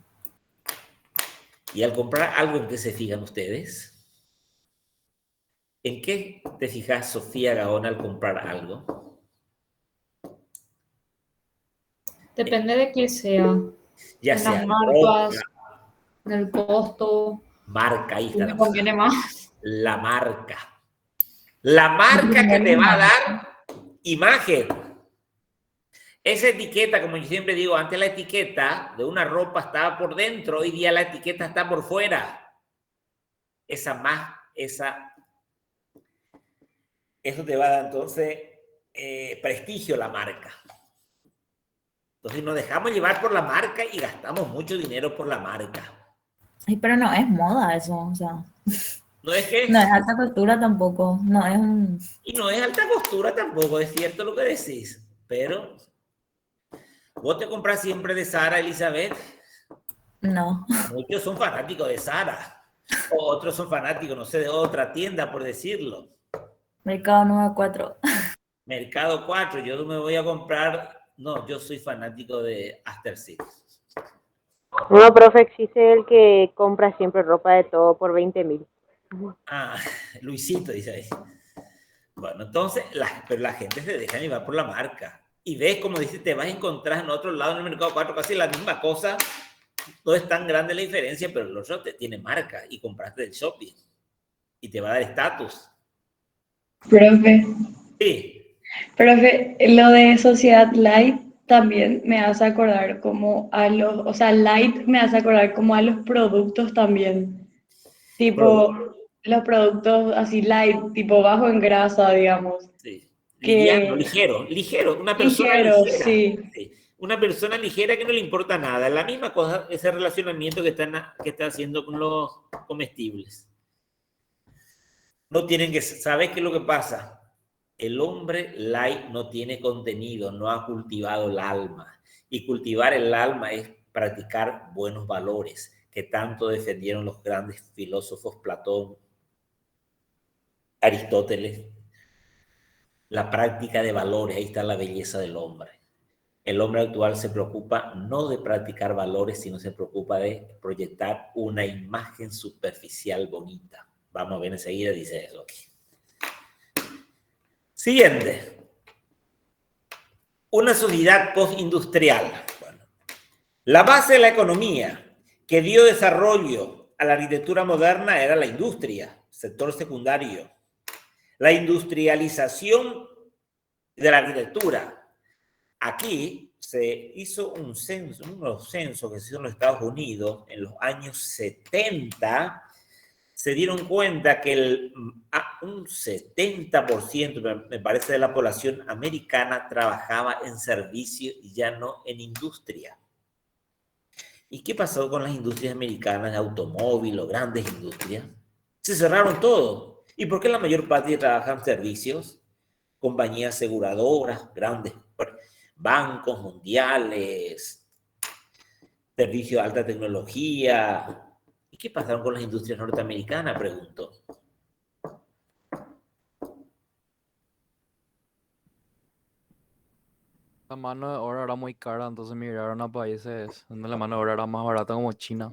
Y al comprar algo, ¿en qué se fijan ustedes? ¿En qué te fijas, Sofía Gaona, al comprar algo? Depende de qué sea. Ya En sea las marcas, ropa, en el costo, marca, ahí está me conviene más. la marca. La marca que te va a dar imagen. Esa etiqueta, como yo siempre digo, antes la etiqueta de una ropa estaba por dentro, hoy día la etiqueta está por fuera. Eso te va a dar entonces prestigio la marca. Entonces nos dejamos llevar por la marca y gastamos mucho dinero por la marca. Ay, pero no es moda eso, o sea. No es que... No es alta costura tampoco, no es un... Y no es alta costura tampoco, es cierto lo que decís. Pero, ¿vos te compras siempre de Zara, Elizabeth? No. Muchos son fanáticos de Zara. O otros son fanáticos, no sé, de otra tienda, por decirlo. Mercado Nueva 4. Mercado 4, yo no me voy a comprar... No, yo soy fanático de After Six. No, profe, existe el que compra siempre ropa de todo por 20,000. Ah, Luisito, dice ahí. Bueno, entonces, pero la gente se deja llevar por la marca. Y ves, como dice, te vas a encontrar en otro lado en el mercado 4 casi la misma cosa. No es tan grande la diferencia, pero el otro te tiene marca y compraste del shopping. Y te va a dar estatus. Profe, Sí. profe, lo de Sociedad Light también me hace acordar como a los, o sea, Light me hace acordar como a los productos también. Tipo, los productos así light, tipo bajo en grasa, digamos. Sí. Que Ligero, una persona ligero, ligera. sí. Sí. Una persona ligera que no le importa nada. La misma cosa, ese relacionamiento que está haciendo con los comestibles. No tienen que... ¿Sabes qué es lo que pasa? El hombre light no tiene contenido, no ha cultivado el alma. Y cultivar el alma es practicar buenos valores que tanto defendieron los grandes filósofos Platón, Aristóteles. La práctica de valores, ahí está la belleza del hombre. El hombre actual se preocupa no de practicar valores, sino se preocupa de proyectar una imagen superficial bonita. Vamos a ver enseguida, dice eso aquí. Siguiente. Una sociedad postindustrial. Bueno, la base de la economía que dio desarrollo a la arquitectura moderna era la industria, sector secundario. La industrialización de la arquitectura. Aquí se hizo un censo, unos censos que se hizo en los Estados Unidos en los años 70, se dieron cuenta que un 70%, me parece, de la población americana trabajaba en servicio y ya no en industria. ¿Y qué pasó con las industrias americanas de automóvil o grandes industrias? Se cerraron todo. ¿Y por qué la mayor parte trabajan en servicios? Compañías aseguradoras, grandes bancos mundiales, servicios de alta tecnología. ¿Y qué pasaron con las industrias norteamericanas? Pregunto. La mano de obra era muy cara, entonces migraron a países donde la mano de obra era más barata, como China.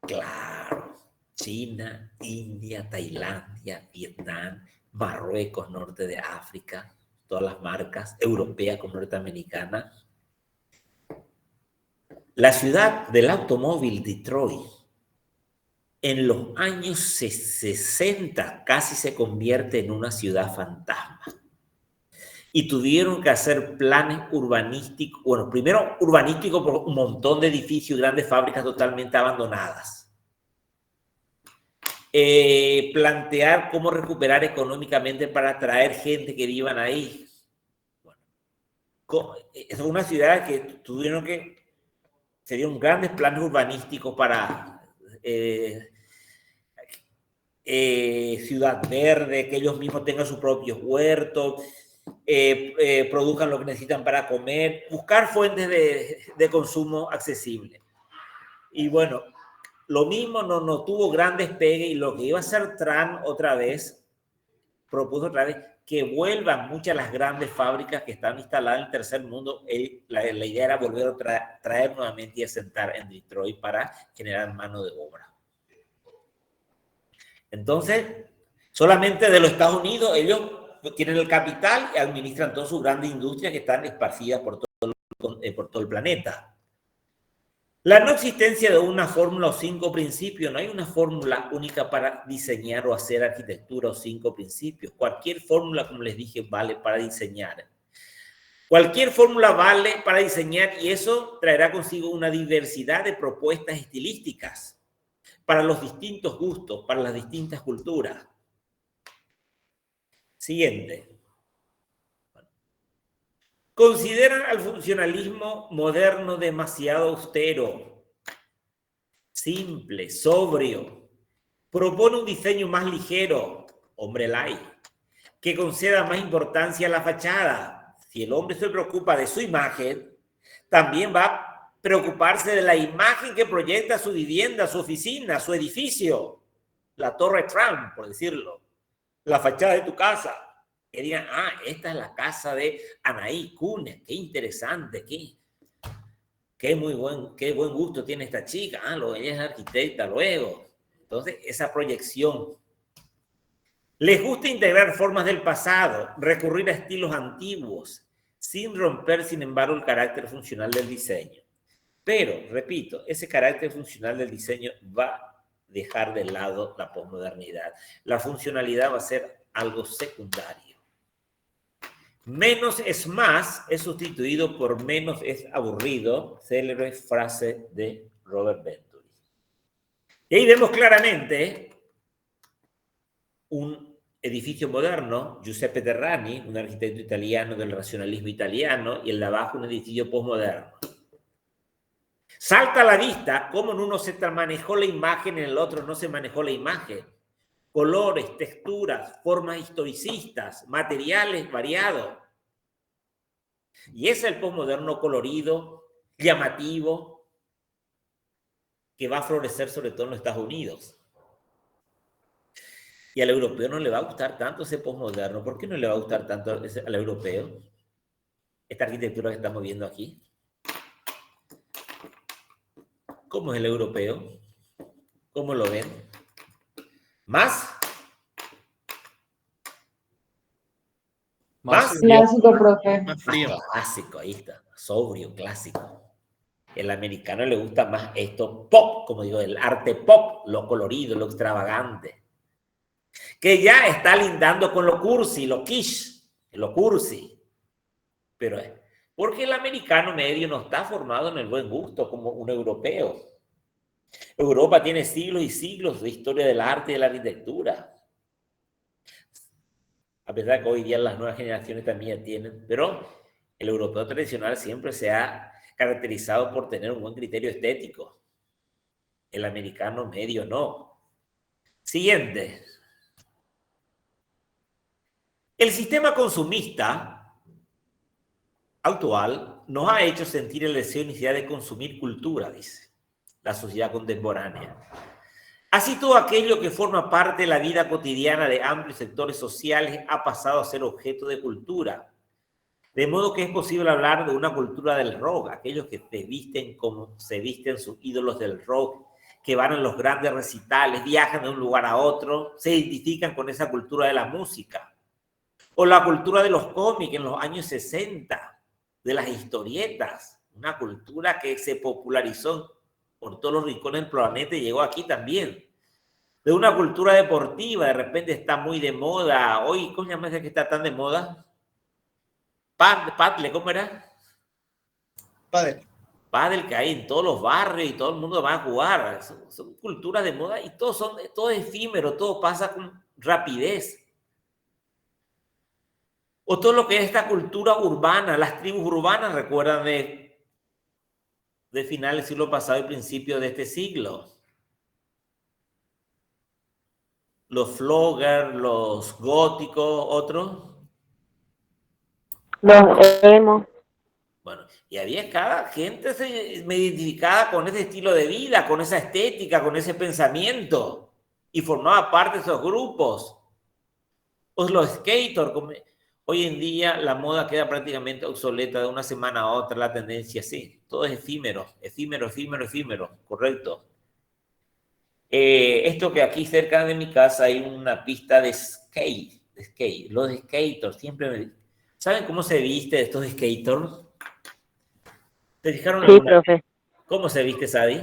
Claro. China, India, Tailandia, Vietnam, Marruecos, norte de África, todas las marcas europeas como norteamericanas. La ciudad del automóvil, Detroit, en los años 60 casi se convierte en una ciudad fantasma. Y tuvieron que hacer planes urbanísticos, bueno, primero urbanísticos por un montón de edificios, grandes fábricas totalmente abandonadas. Plantear cómo recuperar económicamente para atraer gente que vivan ahí. Bueno, es una ciudad que tuvieron que, serían grandes planes urbanísticos para ciudad verde, que ellos mismos tengan sus propios huertos, produzcan lo que necesitan para comer, buscar fuentes de consumo accesibles. Y bueno, lo mismo no tuvo gran despegue, y lo que iba a hacer Trump otra vez, propuso otra vez que vuelvan muchas de las grandes fábricas que están instaladas en el tercer mundo. La idea era volver a traer nuevamente y asentar en Detroit para generar mano de obra. Entonces, solamente de los Estados Unidos, ellos tienen el capital y administran todas sus grandes industrias que están esparcidas por todo el planeta. La no existencia de una fórmula o 5 principios, no hay una fórmula única para diseñar o hacer arquitectura o 5 principios. Cualquier fórmula, como les dije, vale para diseñar. Cualquier fórmula vale para diseñar, y eso traerá consigo una diversidad de propuestas estilísticas para los distintos gustos, para las distintas culturas. Siguiente. Consideran al funcionalismo moderno demasiado austero, simple, sobrio. Propone un diseño más ligero, hombre light, que conceda más importancia a la fachada. Si el hombre se preocupa de su imagen, también va a preocuparse de la imagen que proyecta su vivienda, su oficina, su edificio, la Torre Trump, por decirlo, la fachada de tu casa. Que digan, esta es la casa de Anaí Cunha, qué interesante, qué buen gusto tiene esta chica, ella es arquitecta luego. Entonces, esa proyección. Les gusta integrar formas del pasado, recurrir a estilos antiguos, sin romper, sin embargo, el carácter funcional del diseño. Pero, repito, ese carácter funcional del diseño va a dejar de lado la posmodernidad. La funcionalidad va a ser algo secundario. Menos es más es sustituido por menos es aburrido, célebre frase de Robert Venturi. Y ahí vemos claramente un edificio moderno, Giuseppe Terrani, un arquitecto italiano del racionalismo italiano, y el de abajo un edificio posmoderno. Salta a la vista cómo en uno se manejó la imagen, en el otro no se manejó la imagen. Colores, texturas, formas historicistas, materiales variados. Y es el posmoderno colorido, llamativo, que va a florecer sobre todo en los Estados Unidos. Y al europeo no le va a gustar tanto ese posmoderno. ¿Por qué no le va a gustar tanto al europeo esta arquitectura que estamos viendo aquí? ¿Cómo es el europeo? ¿Cómo lo ven? ¿Más clásico, profe. Más frío. Clásico, ahí está. Sobrio, clásico. El americano le gusta más esto pop, como digo, el arte pop, lo colorido, lo extravagante. Que ya está lindando con lo cursi, lo quiche, lo cursi. Pero Porque el americano medio no está formado en el buen gusto como un europeo. Europa tiene siglos y siglos de historia del arte y de la arquitectura. A pesar que hoy día las nuevas generaciones también tienen, pero el europeo tradicional siempre se ha caracterizado por tener un buen criterio estético. El americano medio no. Siguiente. El sistema consumista actual nos ha hecho sentir el deseo y necesidad de consumir cultura, dice la sociedad contemporánea. Así todo aquello que forma parte de la vida cotidiana de amplios sectores sociales ha pasado a ser objeto de cultura. De modo que es posible hablar de una cultura del rock, aquellos que se visten como se visten sus ídolos del rock, que van en los grandes recitales, viajan de un lugar a otro, se identifican con esa cultura de la música. O la cultura de los cómics en los años 60, de las historietas, una cultura que se popularizó por todos los rincones del planeta y llegó aquí también. De una cultura deportiva, de repente está muy de moda. Hoy, ¿cómo se llama ese que está tan de moda? Padel, ¿cómo era? Padel. Padel, que hay en todos los barrios y todo el mundo va a jugar. Son culturas de moda y todo es efímero, todo pasa con rapidez. O todo lo que es esta cultura urbana, las tribus urbanas, recuerdan de final del siglo pasado y principio de este siglo. Los floggers, los góticos, otros. Los emo. Bueno, y había cada gente me identificaba con ese estilo de vida, con esa estética, con ese pensamiento, y formaba parte de esos grupos. O los skaters. Hoy en día la moda queda prácticamente obsoleta de una semana a otra, la tendencia sí. Todo es efímero, correcto. Esto que aquí cerca de mi casa hay una pista de skate. Los skaters siempre ¿Saben cómo se viste estos skaters? ¿Te fijaron Sí, alguna vez profe. cómo se viste, Sadi?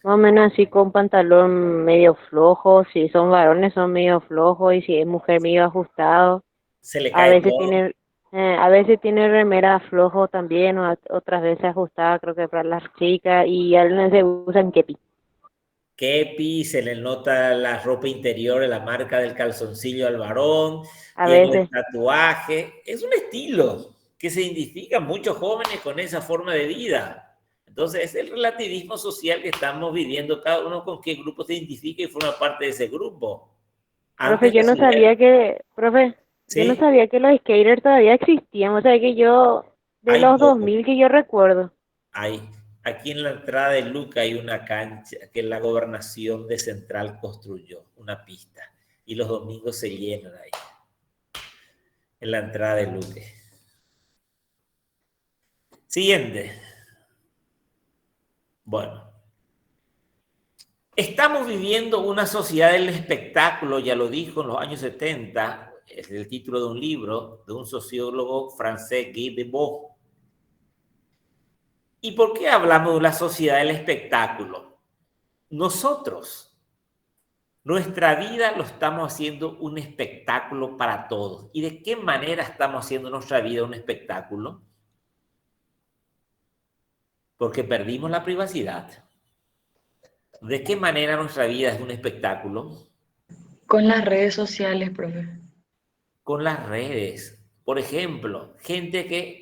Más o menos así con pantalón medio flojo. Si son varones son medio flojos y si es mujer medio ajustado. Se le A cae veces todo. a veces tiene remera flojo también, o otras veces ajustada, creo que para las chicas, y algunas se usan kepi. Kepi, se le nota la ropa interior, la marca del calzoncillo al varón, A tiene el veces. tatuaje. Es un estilo que se identifican muchos jóvenes con esa forma de vida. Entonces, es el relativismo social que estamos viviendo, cada uno con qué grupo se identifica y forma parte de ese grupo. Profe, yo no sabía que, yo no ¿Sí? sabía que los skaters todavía existían. O sea, que yo, de Hay los poco. 2000 que yo recuerdo. Aquí en la entrada de Luca hay una cancha que la gobernación de Central construyó, una pista, y los domingos se llenan ahí, en la entrada de Luca. Siguiente. Bueno. Estamos viviendo una sociedad del espectáculo, ya lo dijo en los años 70, es el título de un libro de un sociólogo francés, Guy Debord. ¿Y por qué hablamos de la sociedad del espectáculo? Nosotros, nuestra vida lo estamos haciendo un espectáculo para todos. ¿Y de qué manera estamos haciendo nuestra vida un espectáculo? Porque perdimos la privacidad. ¿De qué manera nuestra vida es un espectáculo? Con las redes sociales, profe. Con las redes. Por ejemplo, gente que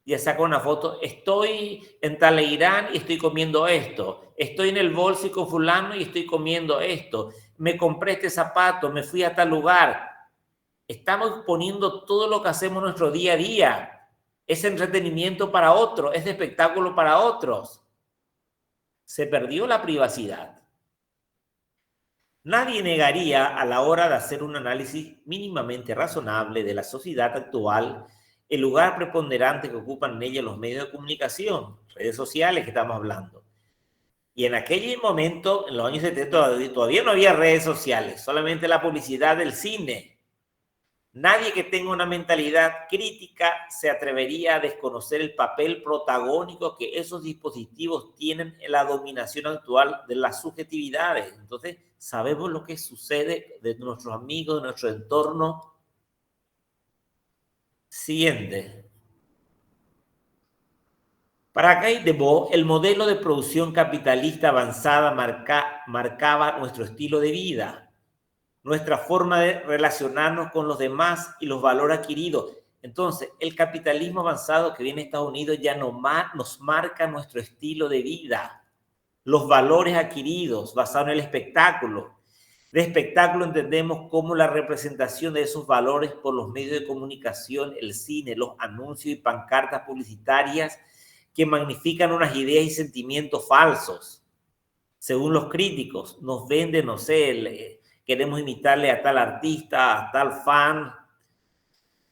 ya saca una foto, estoy en Talleyrand y estoy comiendo esto, estoy en el bolso y con fulano y estoy comiendo esto, me compré este zapato, me fui a tal lugar. Estamos poniendo todo lo que hacemos nuestro día a día. Es entretenimiento para otros, es espectáculo para otros. Se perdió la privacidad. Nadie negaría a la hora de hacer un análisis mínimamente razonable de la sociedad actual el lugar preponderante que ocupan en ella los medios de comunicación, redes sociales que estamos hablando. Y en aquel momento, en los años 70, todavía no había redes sociales, solamente la publicidad del cine. Nadie que tenga una mentalidad crítica se atrevería a desconocer el papel protagónico que esos dispositivos tienen en la dominación actual de las subjetividades. Entonces, sabemos lo que sucede de nuestros amigos, de nuestro entorno. Siguiente. Para Guy Debord, el modelo de producción capitalista avanzada marcaba nuestro estilo de vida, nuestra forma de relacionarnos con los demás y los valores adquiridos. Entonces, el capitalismo avanzado que viene de Estados Unidos ya nos marca nuestro estilo de vida, los valores adquiridos basados en el espectáculo. De espectáculo entendemos como la representación de esos valores por los medios de comunicación, el cine, los anuncios y pancartas publicitarias que magnifican unas ideas y sentimientos falsos. Según los críticos, nos venden, no sé, queremos imitarle a tal artista, a tal fan.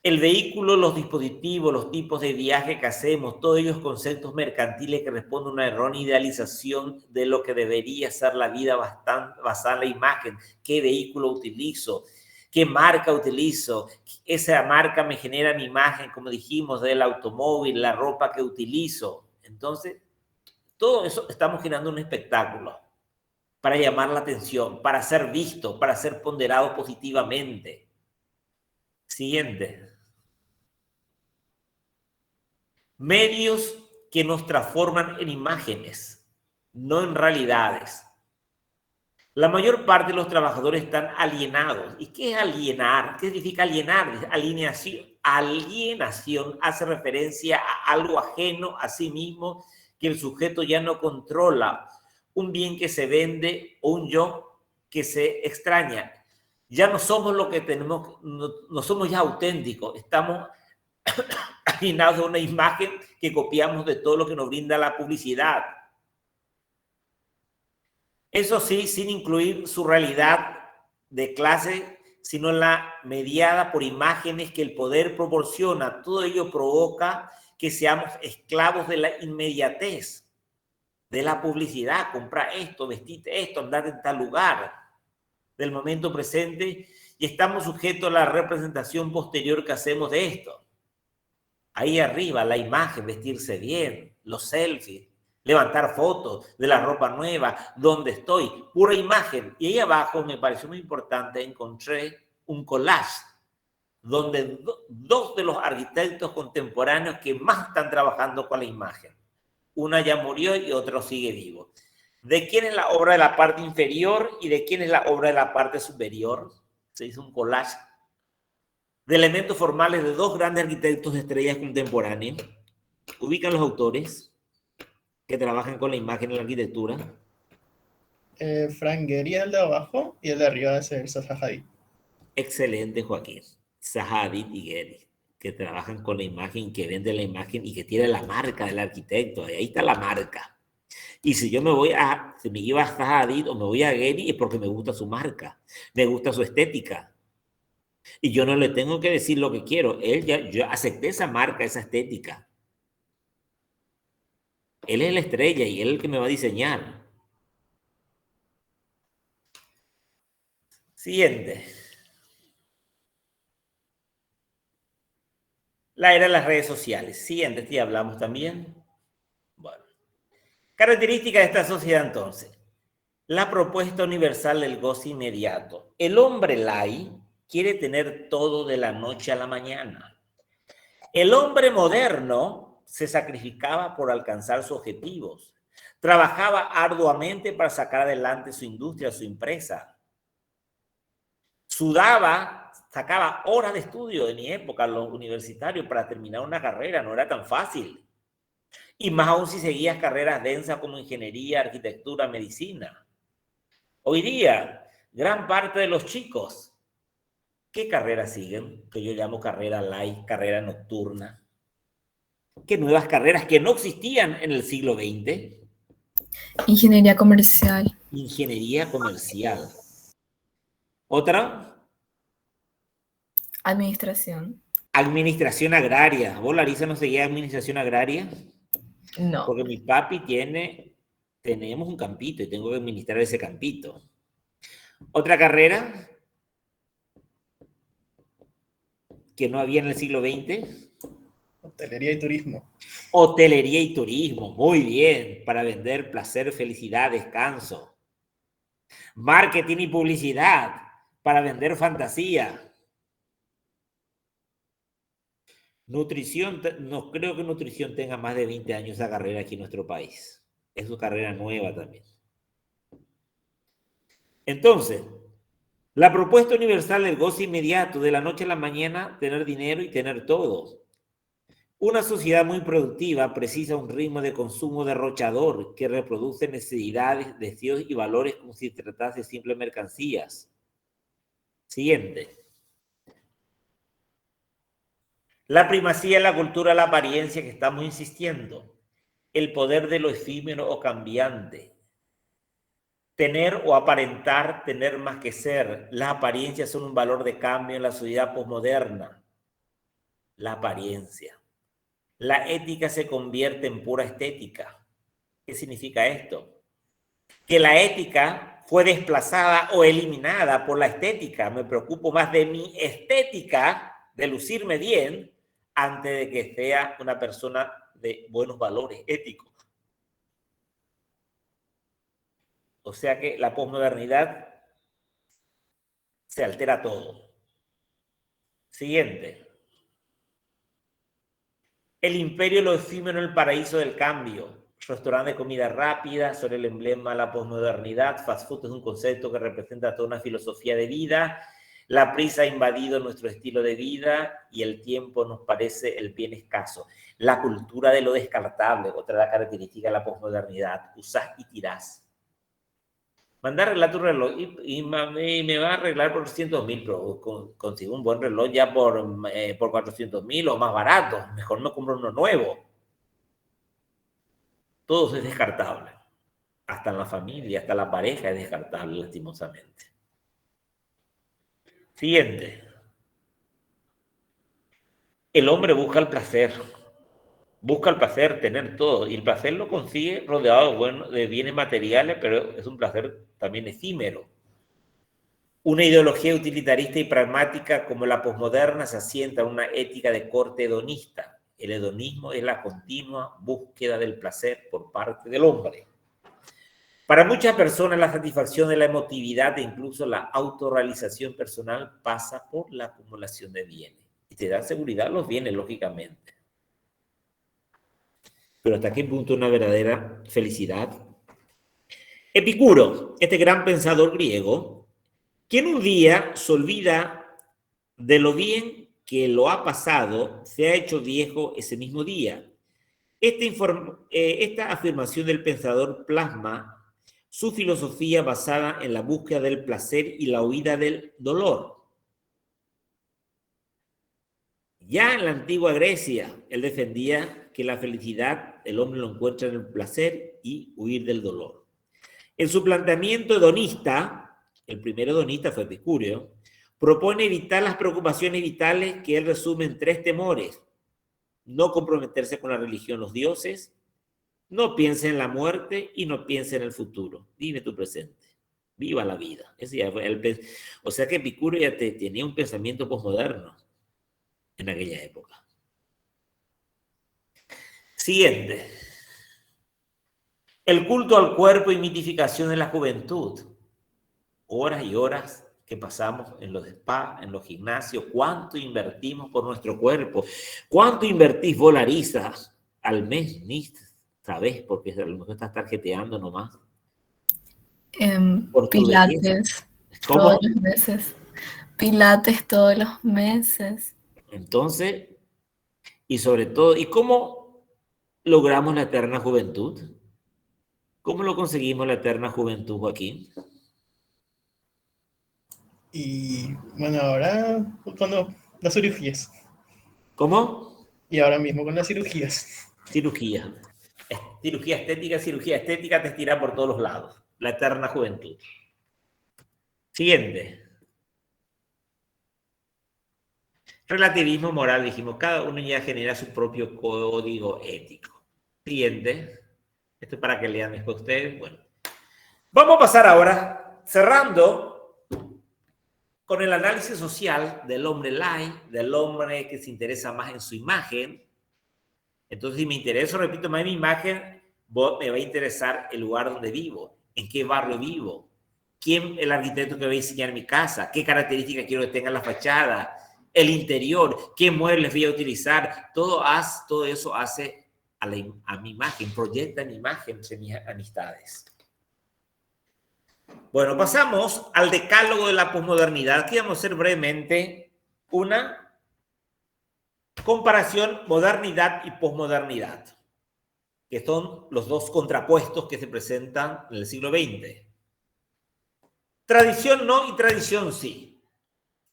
El vehículo, los dispositivos, los tipos de viaje que hacemos, todos ellos conceptos mercantiles que responden a una errónea idealización de lo que debería ser la vida basada en la imagen. ¿Qué vehículo utilizo? ¿Qué marca utilizo? Esa marca me genera mi imagen, como dijimos, del automóvil, la ropa que utilizo. Entonces, todo eso estamos generando un espectáculo para llamar la atención, para ser visto, para ser ponderado positivamente. Siguiente. Medios que nos transforman en imágenes, no en realidades. La mayor parte de los trabajadores están alienados. ¿Y qué es alienar? ¿Qué significa alienar? Alienación hace referencia a algo ajeno a sí mismo que el sujeto ya no controla. Un bien que se vende o un yo que se extraña. Ya no somos lo que tenemos, no somos ya auténticos. Estamos alienados de una imagen que copiamos de todo lo que nos brinda la publicidad. Eso sí, sin incluir su realidad de clase, sino la mediada por imágenes que el poder proporciona. Todo ello provoca que seamos esclavos de la inmediatez, de la publicidad. Comprar esto, vestirte esto, andar en tal lugar, del momento presente, y estamos sujetos a la representación posterior que hacemos de esto. Ahí arriba, la imagen, vestirse bien, los selfies, levantar fotos de la ropa nueva, dónde estoy, pura imagen. Y ahí abajo me pareció muy importante, encontré un collage donde dos de los arquitectos contemporáneos que más están trabajando con la imagen. Una ya murió y otro sigue vivo. ¿De quién es la obra de la parte inferior y de quién es la obra de la parte superior? Se hizo un collage de elementos formales de dos grandes arquitectos de estrellas contemporáneas. Ubican los autores que trabajan con la imagen en la arquitectura. Frank Gehry es el de abajo y el de arriba debe ser Zaha Hadid. Excelente, Joaquín. Zaha Hadid y Gehry, que trabajan con la imagen, que venden la imagen y que tienen la marca del arquitecto. Ahí está la marca. Y si yo si me iba a Zaha Hadid o me voy a Gehry es porque me gusta su marca, me gusta su estética. Y yo no le tengo que decir lo que quiero. Yo acepté esa marca, esa estética. Él es la estrella y él es el que me va a diseñar. Siguiente. La era de las redes sociales. Siguiente, ya hablamos también. Bueno. Características de esta sociedad entonces. La propuesta universal del goce inmediato. El hombre light quiere tener todo de la noche a la mañana. El hombre moderno se sacrificaba por alcanzar sus objetivos. Trabajaba arduamente para sacar adelante su industria, su empresa. Sudaba, sacaba horas de estudio de mi época, los universitarios, para terminar una carrera. No era tan fácil. Y más aún si seguías carreras densas como ingeniería, arquitectura, medicina. Hoy día, gran parte de los chicos, ¿qué carreras siguen? Que yo llamo carrera light, carrera nocturna. ¿Qué nuevas carreras que no existían en el siglo XX? Ingeniería comercial. Ingeniería comercial. ¿Otra? Administración. Administración agraria. ¿Vos, Larisa, no seguías administración agraria? No. Porque mi papi tenemos un campito y tengo que administrar ese campito. ¿Otra carrera que no había en el siglo XX? Hotelería y turismo. Hotelería y turismo, muy bien, para vender placer, felicidad, descanso. Marketing y publicidad, para vender fantasía. Nutrición, no creo que nutrición tenga más de 20 años esa carrera aquí en nuestro país. Es una carrera nueva también. Entonces, la propuesta universal del goce inmediato, de la noche a la mañana, tener dinero y tener todo. Una sociedad muy productiva precisa un ritmo de consumo derrochador que reproduce necesidades, deseos y valores como si tratase de simples mercancías. Siguiente. La primacía de la cultura de la apariencia que estamos insistiendo. El poder de lo efímero o cambiante. Tener o aparentar, tener más que ser. Las apariencias son un valor de cambio en la sociedad posmoderna. La apariencia. La ética se convierte en pura estética. ¿Qué significa esto? Que la ética fue desplazada o eliminada por la estética. Me preocupo más de mi estética, de lucirme bien, antes de que sea una persona de buenos valores éticos. O sea que la posmodernidad se altera todo. Siguiente. El imperio de lo efímero en el paraíso del cambio. Restaurante de comida rápida, sobre el emblema de la posmodernidad. Fast food es un concepto que representa toda una filosofía de vida. La prisa ha invadido nuestro estilo de vida y el tiempo nos parece el bien escaso. La cultura de lo descartable, otra de las características de la posmodernidad. Usás y tirás. Manda a arreglar tu reloj y me va a arreglar por 200.000, pero consigo un buen reloj ya por 400.000 o más barato. Mejor me compro uno nuevo. Todo es descartable. Hasta en la familia, hasta la pareja es descartable, lastimosamente. Siguiente. El hombre busca el placer. Busca el placer, tener todo. Y el placer lo consigue rodeado de bienes materiales, pero es un placer también efímero. Una ideología utilitarista y pragmática como la posmoderna se asienta en una ética de corte hedonista. El hedonismo es la continua búsqueda del placer por parte del hombre. Para muchas personas la satisfacción de la emotividad e incluso la autorrealización personal pasa por la acumulación de bienes. Y te dan seguridad los bienes, lógicamente. Pero ¿hasta qué punto una verdadera felicidad? Epicuro, este gran pensador griego, quien un día se olvida de lo bien que lo ha pasado, se ha hecho viejo ese mismo día. Esta afirmación del pensador plasma su filosofía basada en la búsqueda del placer y la huida del dolor. Ya en la antigua Grecia, él defendía que la felicidad el hombre lo encuentra en el placer y huir del dolor. En su planteamiento hedonista, el primer hedonista fue Epicúreo, propone evitar las preocupaciones vitales que él resume en 3 temores. No comprometerse con la religión, los dioses, no piense en la muerte y no piense en el futuro. Vive tu presente, viva la vida. O sea que Epicúreo ya tenía un pensamiento posmoderno en aquella época. Siguiente. El culto al cuerpo y mitificación de la juventud. Horas y horas que pasamos en los spas, en los gimnasios. ¿Cuánto invertimos por nuestro cuerpo? ¿Cuánto invertís vos, Larisa, al mes? Ni sabés, porque a lo mejor estás tarjeteando nomás. Por tu belleza. Pilates ¿Cómo? todos los meses. Pilates todos los meses. Entonces, y sobre todo, ¿y cómo logramos la eterna juventud? ¿Cómo lo conseguimos la eterna juventud, Joaquín? Y bueno, ahora cuando las cirugías. ¿Cómo? Y ahora mismo con las cirugías. Cirugía. Cirugía estética te estira por todos los lados. La eterna juventud. Siguiente. Relativismo moral, dijimos, cada uno ya genera su propio código ético. Siguiente. Esto es para que lean después ustedes. Bueno. Vamos a pasar ahora, cerrando, con el análisis social del hombre light, del hombre que se interesa más en su imagen. Entonces, si me intereso, repito, más en mi imagen, me va a interesar el lugar donde vivo, en qué barrio vivo, quién es el arquitecto que va a diseñar mi casa, qué características quiero que tenga la fachada, el interior, qué muebles voy a utilizar, todo eso hace a mi imagen, proyecta mi imagen entre mis amistades. Bueno, pasamos al decálogo de la posmodernidad. Aquí vamos a hacer brevemente una comparación modernidad y posmodernidad, que son los dos contrapuestos que se presentan en el siglo XX. Tradición no y tradición sí.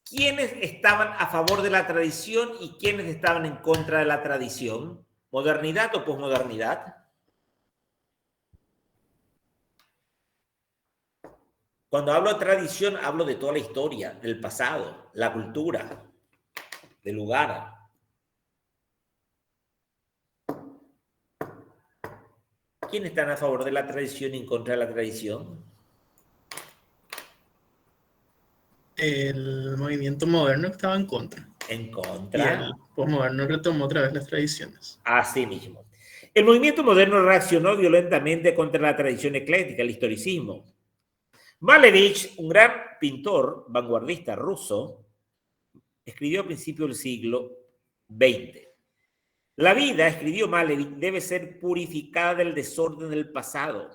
¿Quiénes estaban a favor de la tradición y quiénes estaban en contra de la tradición? ¿Modernidad o posmodernidad? Cuando hablo de tradición, hablo de toda la historia, del pasado, la cultura, del lugar. ¿Quiénes están a favor de la tradición y en contra de la tradición? El movimiento moderno estaba en contra. En Y contra. el posmoderno retomó otra vez las tradiciones. Así mismo. El movimiento moderno reaccionó violentamente contra la tradición ecléctica, el historicismo. Malevich, un gran pintor vanguardista ruso, escribió a principios del siglo XX. La vida, escribió Malevich, debe ser purificada del desorden del pasado,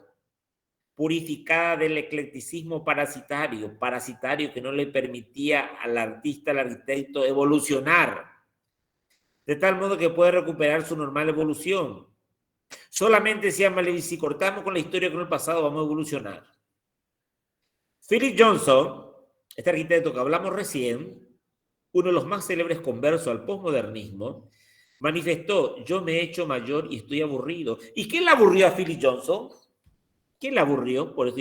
purificada del eclecticismo parasitario que no le permitía al artista, al arquitecto, evolucionar, de tal modo que pueda recuperar su normal evolución. Solamente decía Malevich, si cortamos con la historia con el pasado, vamos a evolucionar. Philip Johnson, este arquitecto que hablamos recién, uno de los más célebres conversos al posmodernismo, manifestó: yo me he hecho mayor y estoy aburrido. ¿Y quién le aburrió a Philip Johnson? ¿Quién le aburrió? Por eso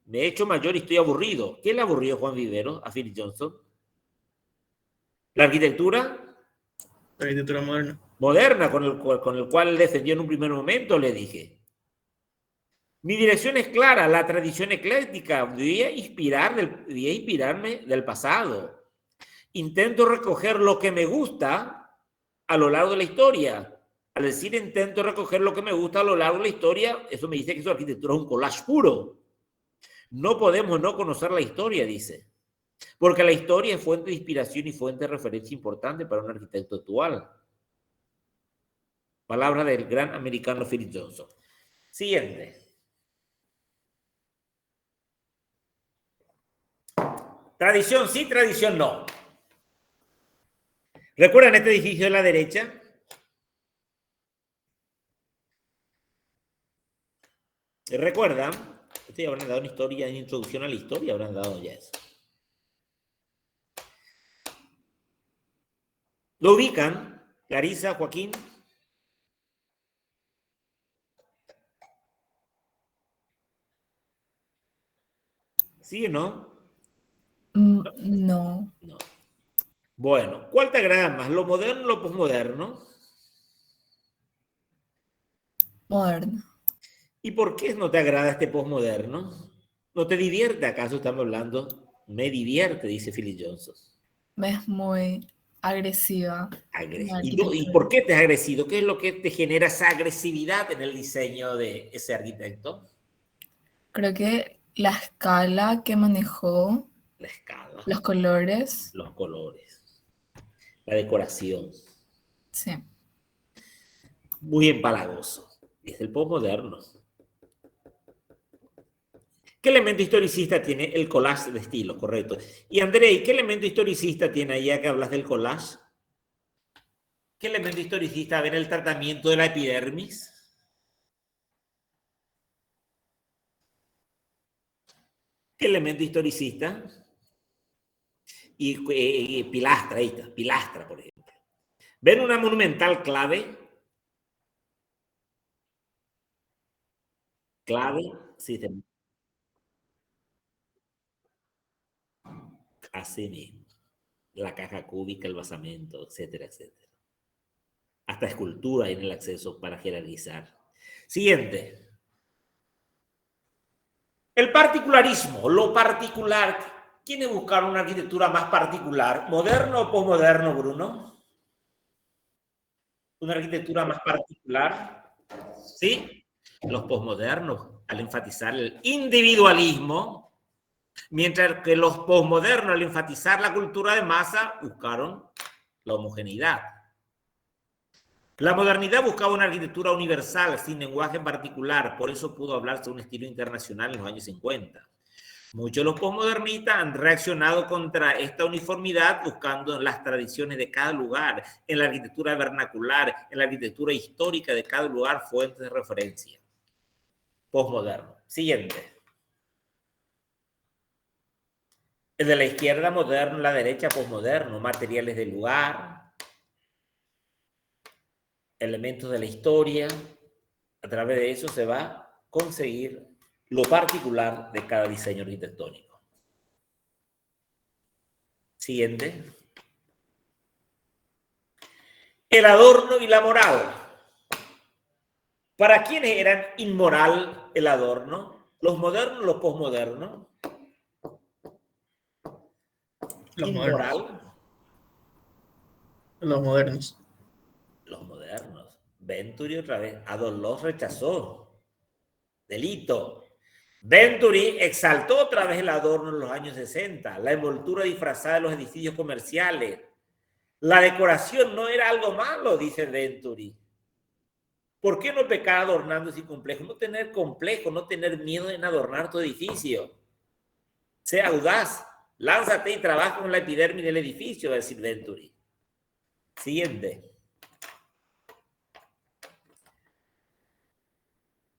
me he hecho mayor y estoy aburrido. ¿Quién le aburrió, Juan Vivero, a Philip Johnson? ¿La arquitectura? La arquitectura moderna. Moderna, con el cual él defendió en un primer momento, le dije. Mi dirección es clara, la tradición ecléctica. Voy a inspirarme del pasado. Intento recoger lo que me gusta a lo largo de la historia. Al decir intento recoger lo que me gusta a lo largo de la historia, eso me dice que su arquitectura es un collage puro. No podemos no conocer la historia, dice. Porque la historia es fuente de inspiración y fuente de referencia importante para un arquitecto actual. Palabra del gran americano Philip Johnson. Siguiente. Tradición sí, tradición no. ¿Recuerdan este edificio de la derecha? ¿Recuerdan? Ustedes habrán dado una historia, una introducción a la historia, habrán dado ya eso. ¿Lo ubican? Clarisa, Joaquín. ¿Sí o no? No. No. Bueno, ¿cuál te agrada más, lo moderno o lo posmoderno? Moderno. ¿Y por qué no te agrada este posmoderno? ¿No te divierte acaso? Estamos hablando. Me divierte, dice Philip Johnson. Me es muy agresiva. ¿Y por qué te es agresivo? ¿Qué es lo que te genera esa agresividad en el diseño de ese arquitecto? Creo que la escala que manejó, La escala, los colores, los colores, la decoración. sí. Muy empalagoso. Es el posmoderno. ¿Qué elemento historicista tiene el collage de estilo? Correcto. Y Andrei, ¿qué elemento historicista tiene allá que hablas del collage? ¿Qué elemento historicista ven el tratamiento de la epidermis? ¿Qué elemento historicista? Y pilastra, ahí está, pilastra, por ejemplo. ¿Ven una monumental clave? Clave, sí, así mismo. La caja cúbica, el basamento, etcétera, etcétera. Hasta escultura en el acceso para jerarquizar. Siguiente. El particularismo, lo particular. ¿Quiénes buscaron una arquitectura más particular? ¿Moderno o posmoderno, Bruno? ¿Una arquitectura más particular? ¿Sí? Los posmodernos, al enfatizar el individualismo, mientras que los posmodernos, al enfatizar la cultura de masa, buscaron la homogeneidad. La modernidad buscaba una arquitectura universal, sin lenguaje en particular, por eso pudo hablarse de un estilo internacional en los años 50. Muchos de los posmodernistas han reaccionado contra esta uniformidad buscando en las tradiciones de cada lugar, en la arquitectura vernacular, en la arquitectura histórica de cada lugar, fuentes de referencia. Posmoderno. Siguiente. El de la izquierda moderno, la derecha posmoderno, materiales del lugar, elementos de la historia. A través de eso se va a conseguir lo particular de cada diseño arquitectónico. Siguiente. El adorno y la moral. ¿Para quiénes eran inmoral el adorno? ¿Los modernos o los posmodernos? Los Inmoral. modernos. Los modernos. Los modernos. Venturi otra vez. Adolf Loos rechazó. Delito. Venturi exaltó otra vez el adorno en los años 60. La envoltura disfrazada de los edificios comerciales. La decoración no era algo malo, dice Venturi. ¿Por qué no pecar adornando sin complejo? No tener complejo, no tener miedo en adornar tu edificio. Sea audaz. Lánzate y trabaja con la epidermis del edificio, va a decir Venturi. Siguiente.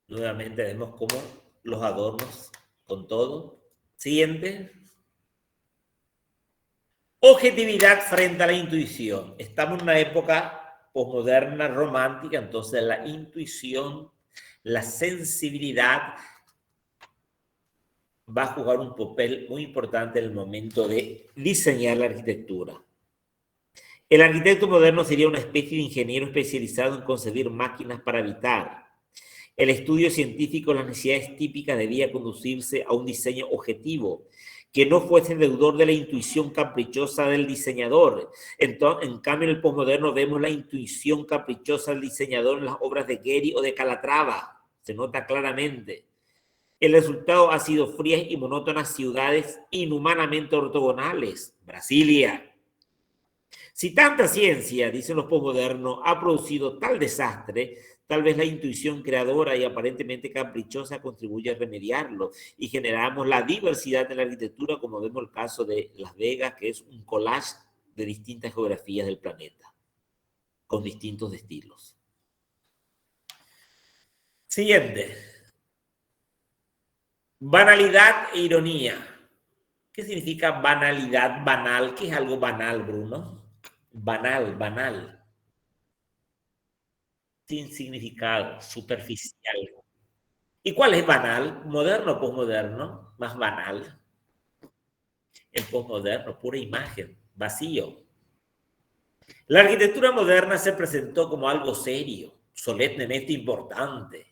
Nuevamente vemos cómo los adornos con todo. Siguiente. Objetividad frente a la intuición. Estamos en una época posmoderna, romántica, entonces la intuición, la sensibilidad va a jugar un papel muy importante en el momento de diseñar la arquitectura. El arquitecto moderno sería una especie de ingeniero especializado en concebir máquinas para habitar. El estudio científico de las necesidades típicas debía conducirse a un diseño objetivo, que no fuese deudor de la intuición caprichosa del diseñador. Entonces, en cambio, en el posmoderno vemos la intuición caprichosa del diseñador en las obras de Gehry o de Calatrava. Se nota claramente. El resultado ha sido frías y monótonas ciudades inhumanamente ortogonales. Brasilia. Si tanta ciencia, dicen los posmodernos, ha producido tal desastre, tal vez la intuición creadora y aparentemente caprichosa contribuye a remediarlo y generamos la diversidad de la arquitectura, como vemos el caso de Las Vegas, que es un collage de distintas geografías del planeta, con distintos estilos. Siguiente. Banalidad e ironía. ¿Qué significa banalidad, banal? ¿Qué es algo banal, Bruno? Banal, banal. Sin significado, superficial. ¿Y cuál es banal? ¿Moderno o posmoderno? Más banal. El posmoderno, pura imagen, vacío. La arquitectura moderna se presentó como algo serio, solemnemente importante.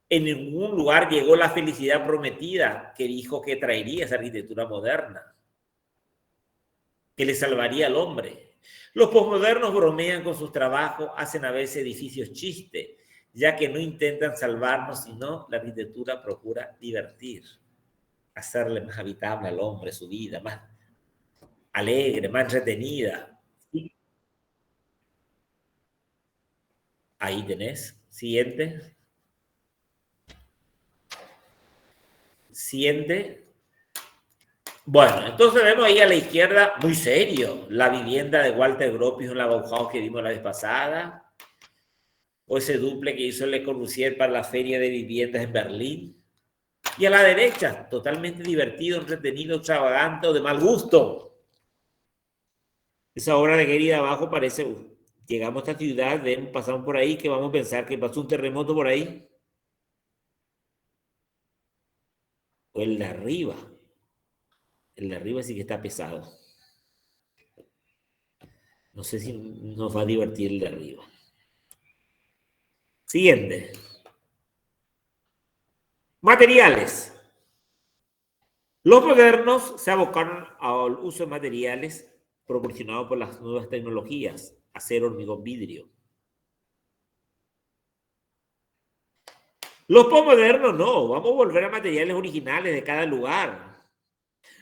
En ningún lugar llegó la felicidad prometida que dijo que traería esa arquitectura moderna, que le salvaría al hombre. Los posmodernos bromean con sus trabajos, hacen a veces edificios chiste, ya que no intentan salvarnos, sino la arquitectura procura divertir, hacerle más habitable al hombre su vida, más alegre, más entretenida. Ahí tenés. Siguiente. Siguiente. Bueno, entonces vemos ahí a la izquierda, muy serio, la vivienda de Walter Gropius en la Bauhaus que vimos la vez pasada, o ese duple que hizo Le Corbusier para la feria de viviendas en Berlín. Y a la derecha, totalmente divertido, entretenido, extravagante o de mal gusto. Esa obra de Gehry de abajo parece, llegamos a esta ciudad, pasamos por ahí, que vamos a pensar que pasó un terremoto por ahí. O el de arriba. El de arriba sí que está pesado. No sé si nos va a divertir el de arriba. Siguiente. Materiales. Los modernos se abocaron al uso de materiales proporcionados por las nuevas tecnologías, acero, hormigón, vidrio. Los posmodernos no, vamos a volver a materiales originales de cada lugar.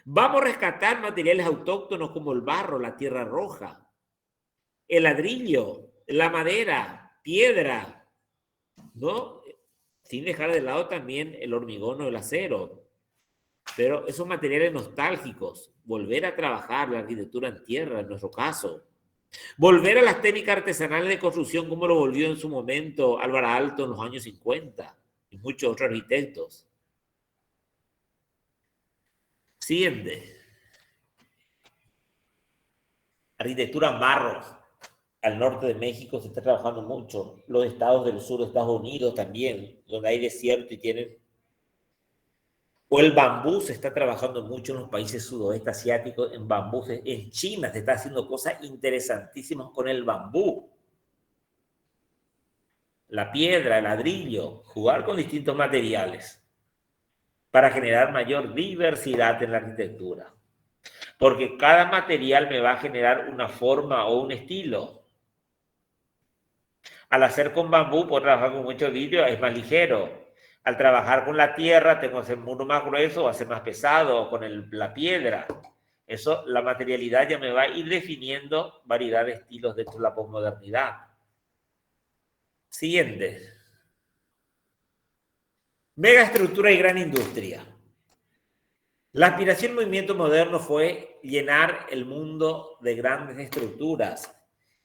Vamos a rescatar materiales autóctonos como el barro, la tierra roja. el ladrillo, la madera, piedra, ¿no? Sin dejar de lado también el hormigón o el acero. Pero esos materiales nostálgicos, volver a trabajar la arquitectura en tierra, en nuestro caso. Volver a las técnicas artesanales de construcción como lo volvió en su momento Álvaro Aalto en los años 50 y muchos otros arquitectos. Siguiente. Arquitectura en barro. Al norte de México se está trabajando mucho. Los estados del sur de Estados Unidos también, donde hay desierto y tienen... O el bambú se está trabajando mucho en los países sudoeste asiáticos, en bambú. En China se está haciendo cosas interesantísimas con el bambú. La piedra, el ladrillo, jugar con distintos materiales para generar mayor diversidad en la arquitectura. Porque cada material me va a generar una forma o un estilo. Al hacer con bambú, puedo trabajar con mucho vidrio, es más ligero. Al trabajar con la tierra, tengo que hacer uno más grueso o hacer más pesado, o con la piedra. Eso, la materialidad ya me va a ir definiendo variedad de estilos dentro de la posmodernidad. Siguiente. Megaestructura y gran industria. La aspiración del movimiento moderno fue llenar el mundo de grandes estructuras.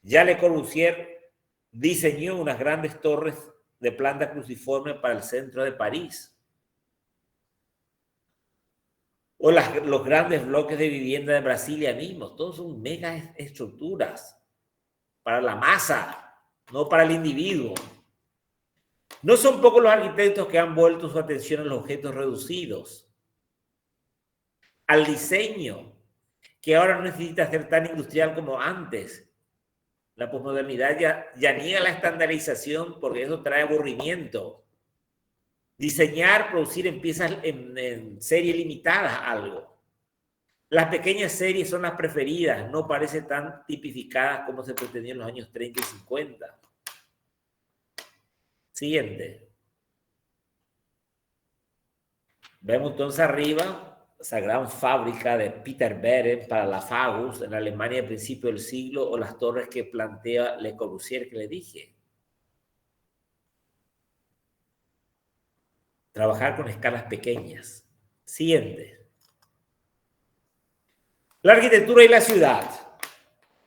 Ya Le Corbusier diseñó unas grandes torres de planta cruciforme para el centro de París. O los grandes bloques de vivienda de Brasilia mismos. Todos son mega estructuras para la masa, no para el individuo. No son pocos los arquitectos que han vuelto su atención a los objetos reducidos, al diseño, que ahora no necesita ser tan industrial como antes. La posmodernidad ya niega la estandarización porque eso trae aburrimiento. Diseñar, producir en piezas en series limitadas algo. Las pequeñas series son las preferidas, no parecen tan tipificadas como se pretendía en los años 30 y 50. Siguiente. Vemos entonces arriba esa gran fábrica de Peter Beren para la Fagus en Alemania a principios del siglo, o las torres que plantea Le Corbusier que le dije. Trabajar con escalas pequeñas. Siguiente. La arquitectura y la ciudad.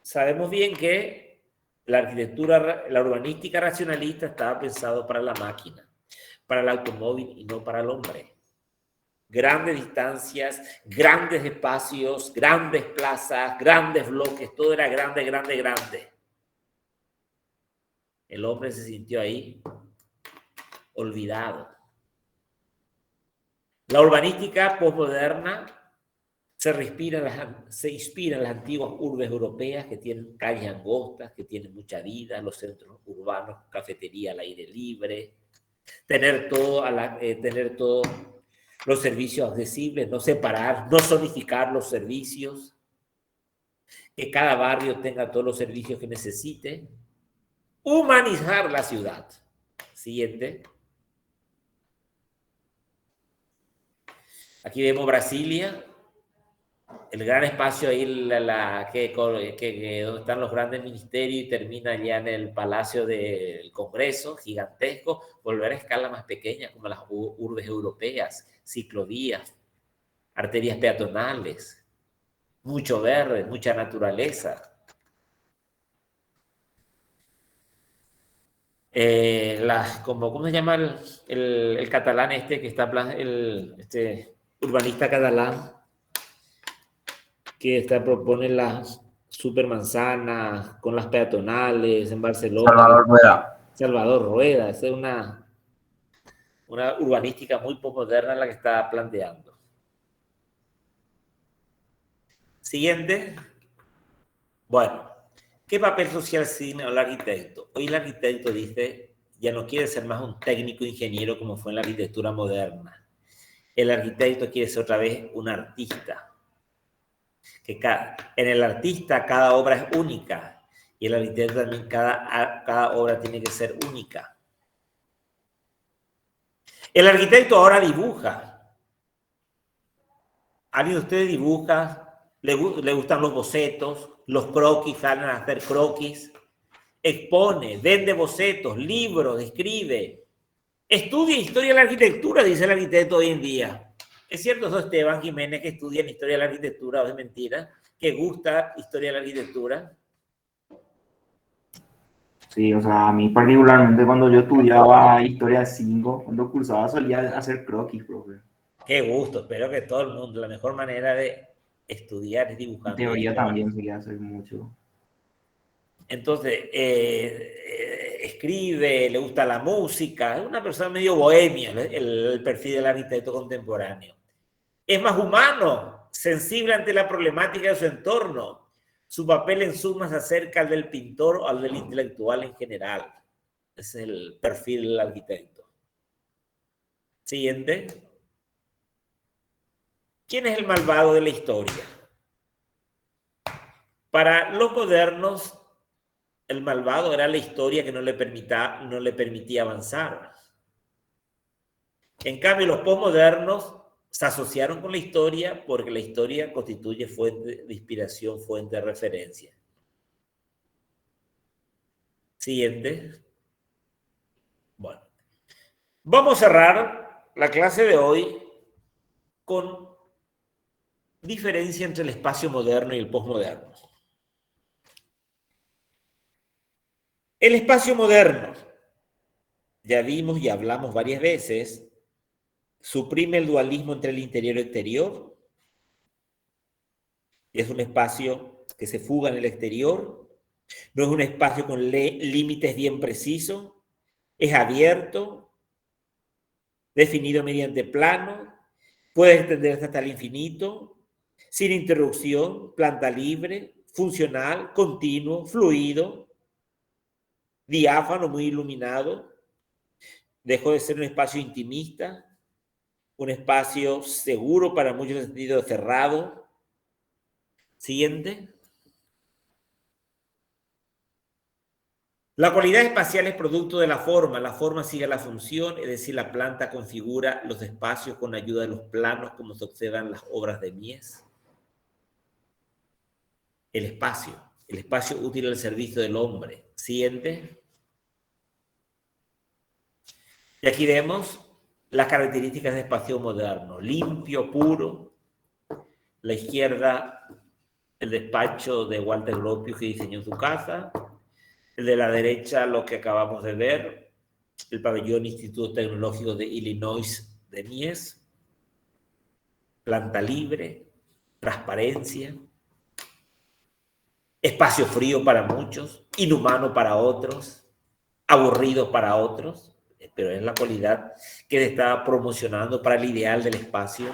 Sabemos bien que la arquitectura, la urbanística racionalista estaba pensado para la máquina, para el automóvil y no para el hombre. Grandes distancias, grandes espacios, grandes plazas, grandes bloques, todo era grande, grande, grande. El hombre se sintió ahí olvidado. La urbanística posmoderna se inspira en las antiguas urbes europeas que tienen calles angostas, que tienen mucha vida, los centros urbanos, cafetería al aire libre, tener todo los servicios accesibles, no separar, no zonificar los servicios, que cada barrio tenga todos los servicios que necesite, humanizar la ciudad. Siguiente. Aquí vemos Brasilia, el gran espacio ahí donde están los grandes ministerios y termina ya en el Palacio del Congreso, gigantesco, volver a escala más pequeña como las urbes europeas, ciclovías, arterias peatonales, mucho verde, mucha naturaleza. ¿Cómo se llama el catalán que está, este urbanista catalán que propone las supermanzanas con las peatonales en Barcelona? Salvador Rueda. Salvador Rueda, esa es una urbanística muy posmoderna la que está planteando. Siguiente. Bueno, ¿qué papel social tiene el arquitecto? Hoy el arquitecto dice, ya no quiere ser más un técnico ingeniero como fue en la arquitectura moderna. El arquitecto quiere ser otra vez un artista. En el artista cada obra es única y el arquitecto también cada obra tiene que ser única. El arquitecto ahora dibuja. ¿Alguien de ustedes dibuja le gustan los bocetos, los croquis, salen a hacer croquis, expone, vende bocetos, libros, escribe, estudia historia de la arquitectura, dice el arquitecto hoy en día. ¿Es cierto eso, Esteban Jiménez, que estudia en historia de la arquitectura, o es mentira? ¿Que gusta historia de la arquitectura? Sí, o sea, a mí particularmente cuando yo estudiaba Historia 5, cuando cursaba solía hacer croquis, profe. Qué gusto, espero que todo el mundo, la mejor manera de estudiar es En dibujando. teoría también solía hacer mucho. Entonces, escribe, le gusta la música, es una persona medio bohemia, el perfil del arquitecto contemporáneo. Es más humano, sensible ante la problemática de su entorno. Su papel en suma se acerca al del pintor o al del intelectual en general. Ese es el perfil del arquitecto. Siguiente. ¿Quién es el malvado de la historia? Para los modernos, el malvado era la historia que no le permitía avanzar. En cambio, los posmodernos se asociaron con la historia porque la historia constituye fuente de inspiración, fuente de referencia. Siguiente. Bueno, vamos a cerrar la clase de hoy con diferencia entre el espacio moderno y el posmoderno. El espacio moderno, ya vimos y hablamos varias veces, suprime el dualismo entre el interior y el exterior. Es un espacio que se fuga en el exterior, no es un espacio con límites bien precisos, es abierto, definido mediante plano, puede extenderse hasta el infinito, sin interrupción, planta libre, funcional, continuo, fluido, diáfano, muy iluminado. Dejó de ser un espacio intimista, un espacio seguro para muchos sentidos, cerrado. Siguiente. La cualidad espacial es producto de la forma sigue la función, es decir, la planta configura los espacios con ayuda de los planos, como se observa en las obras de Mies. El espacio útil al servicio del hombre. Siguiente. Y aquí vemos las características del espacio moderno. Limpio, puro. La izquierda, el despacho de Walter Gropius que diseñó su casa. El de la derecha, lo que acabamos de ver, el pabellón Instituto Tecnológico de Illinois de Mies. Planta libre, transparencia. Espacio frío para muchos, inhumano para otros, aburrido para otros, pero es la cualidad que se está promocionando para el ideal del espacio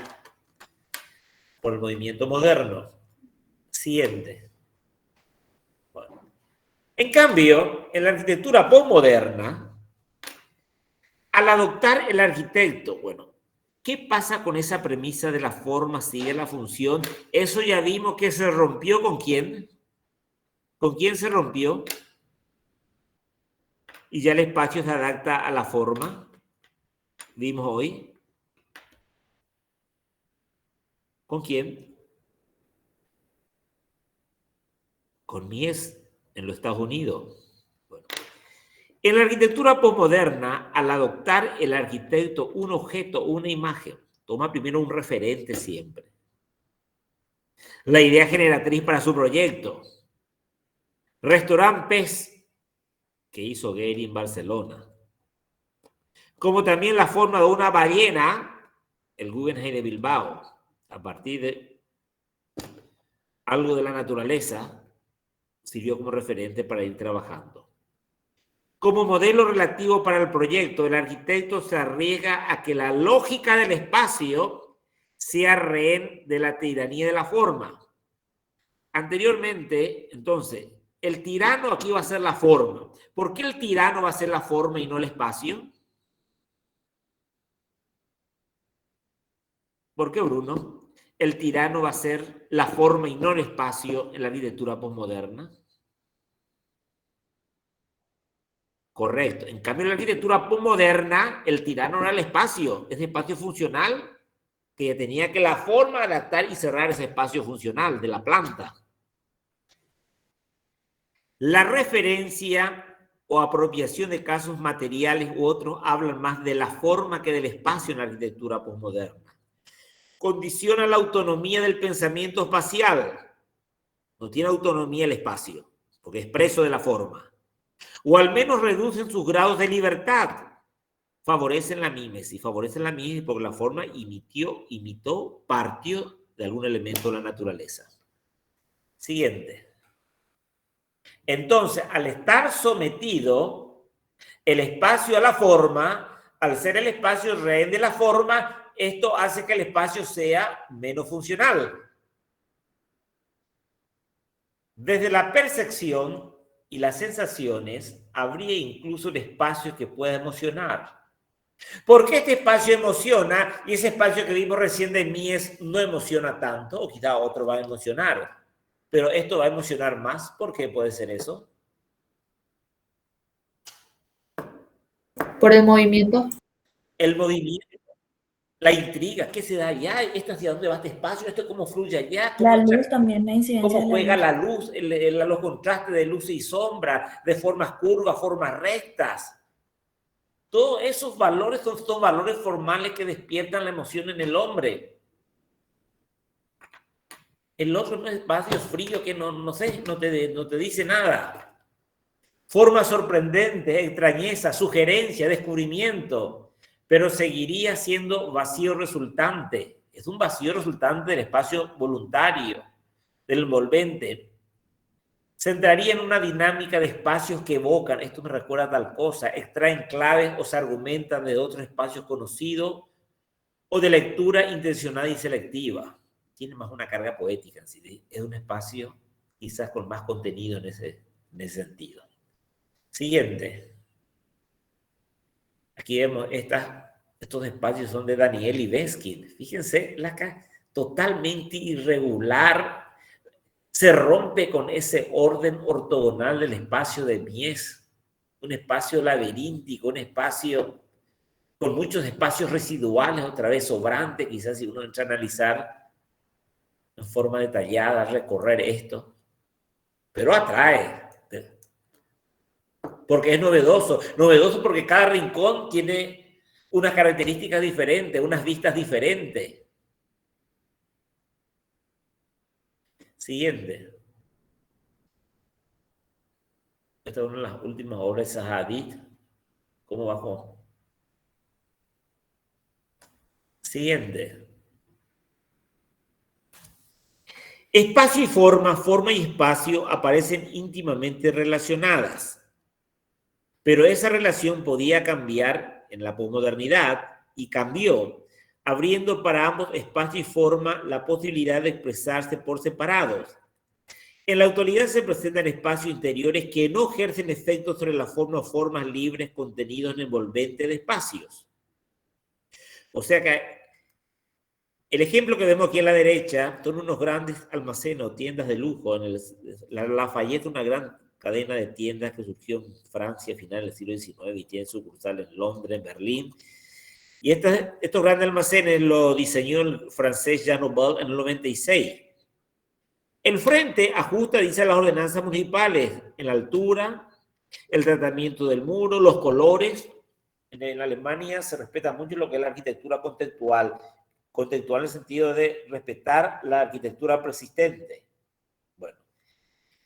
por el movimiento moderno. Siguiente. Bueno. En cambio, en la arquitectura posmoderna, al adoptar el arquitecto, bueno, ¿qué pasa con esa premisa de la forma sigue la función? Eso ya vimos que se rompió ¿con quién? ¿Con quién se rompió? Y ya el espacio se adapta a la forma. Vimos hoy. ¿Con quién? Con Mies en los Estados Unidos. Bueno. En la arquitectura posmoderna, al adoptar el arquitecto un objeto o una imagen, toma primero un referente siempre. La idea generatriz para su proyecto. Restaurant Pez, que hizo Gehry en Barcelona. Como también la forma de una ballena, el Guggenheim de Bilbao, a partir de algo de la naturaleza, sirvió como referente para ir trabajando. Como modelo relativo para el proyecto, el arquitecto se arriesga a que la lógica del espacio sea rehén de la tiranía de la forma. Anteriormente, entonces, el tirano aquí va a ser la forma. ¿Por qué el tirano va a ser la forma y no el espacio? ¿Por qué, Bruno? El tirano va a ser la forma y no el espacio en la arquitectura posmoderna. Correcto. En cambio, en la arquitectura posmoderna, el tirano no era el espacio, es espacio funcional. que tenía que la forma adaptar y cerrar ese espacio funcional de la planta. La referencia o apropiación de casos materiales u otros hablan más de la forma que del espacio en la arquitectura posmoderna. Condiciona la autonomía del pensamiento espacial. No tiene autonomía el espacio, porque es preso de la forma. O al menos reducen sus grados de libertad. Favorecen la mímesis porque la forma imitó, partió de algún elemento de la naturaleza. Siguiente. Entonces, al estar sometido el espacio a la forma, al ser el espacio rehén de la forma, esto hace que el espacio sea menos funcional. Desde la percepción y las sensaciones, habría incluso el espacio que pueda emocionar. ¿Por qué este espacio emociona y ese espacio que vimos recién de Mies no emociona tanto? O quizá otro va a emocionar. Pero esto va a emocionar más. ¿Por qué puede ser eso? Por el movimiento. El movimiento, la intriga, ¿qué se da allá? ¿Esto hacia dónde va este espacio? ¿Esto cómo fluye allá? La luz también, la incidencia ¿Cómo de juega la la luz? Los contrastes de luz y sombra, de formas curvas, formas rectas. Todos esos valores son valores formales que despiertan la emoción en el hombre. El otro es un espacio frío que no te dice nada. Forma sorprendente, extrañeza, sugerencia, descubrimiento, pero seguiría siendo vacío resultante. Es un vacío resultante del espacio voluntario, del envolvente. Se entraría en una dinámica de espacios que evocan, esto me recuerda a tal cosa, extraen claves o se argumentan de otros espacios conocidos o de lectura intencionada y selectiva. Tiene más una carga poética, es un espacio quizás con más contenido en ese sentido. Siguiente. Aquí vemos estos espacios son de Daniel Libeskind. Fíjense, totalmente irregular. Se rompe con ese orden ortogonal del espacio de Mies, un espacio laberíntico, un espacio con muchos espacios residuales, otra vez sobrante, quizás si uno entra a analizar en forma detallada, recorrer esto, pero atrae, porque es novedoso porque cada rincón tiene unas características diferentes, unas vistas diferentes. Siguiente. Esta es una de las últimas obras de Zaha Hadid. ¿Cómo bajó? Siguiente. Espacio y forma y espacio aparecen íntimamente relacionadas. Pero esa relación podía cambiar en la posmodernidad y cambió, abriendo para ambos espacio y forma la posibilidad de expresarse por separados. En la actualidad se presentan espacios interiores que no ejercen efectos sobre la forma o formas libres contenidos en el envolvente de espacios. O sea que el ejemplo que vemos aquí a la derecha son unos grandes almacenes o tiendas de lujo. La Lafayette, una gran cadena de tiendas que surgió en Francia a finales del siglo XIX y tiene sucursales en Londres, en Berlín. Y estos grandes almacenes lo diseñó el francés Jean Nouvel en el 96. El frente ajusta, dice, las ordenanzas municipales en la altura, el tratamiento del muro, los colores. En Alemania se respeta mucho lo que es la arquitectura contextual. Contextual en el sentido de respetar la arquitectura persistente. Bueno,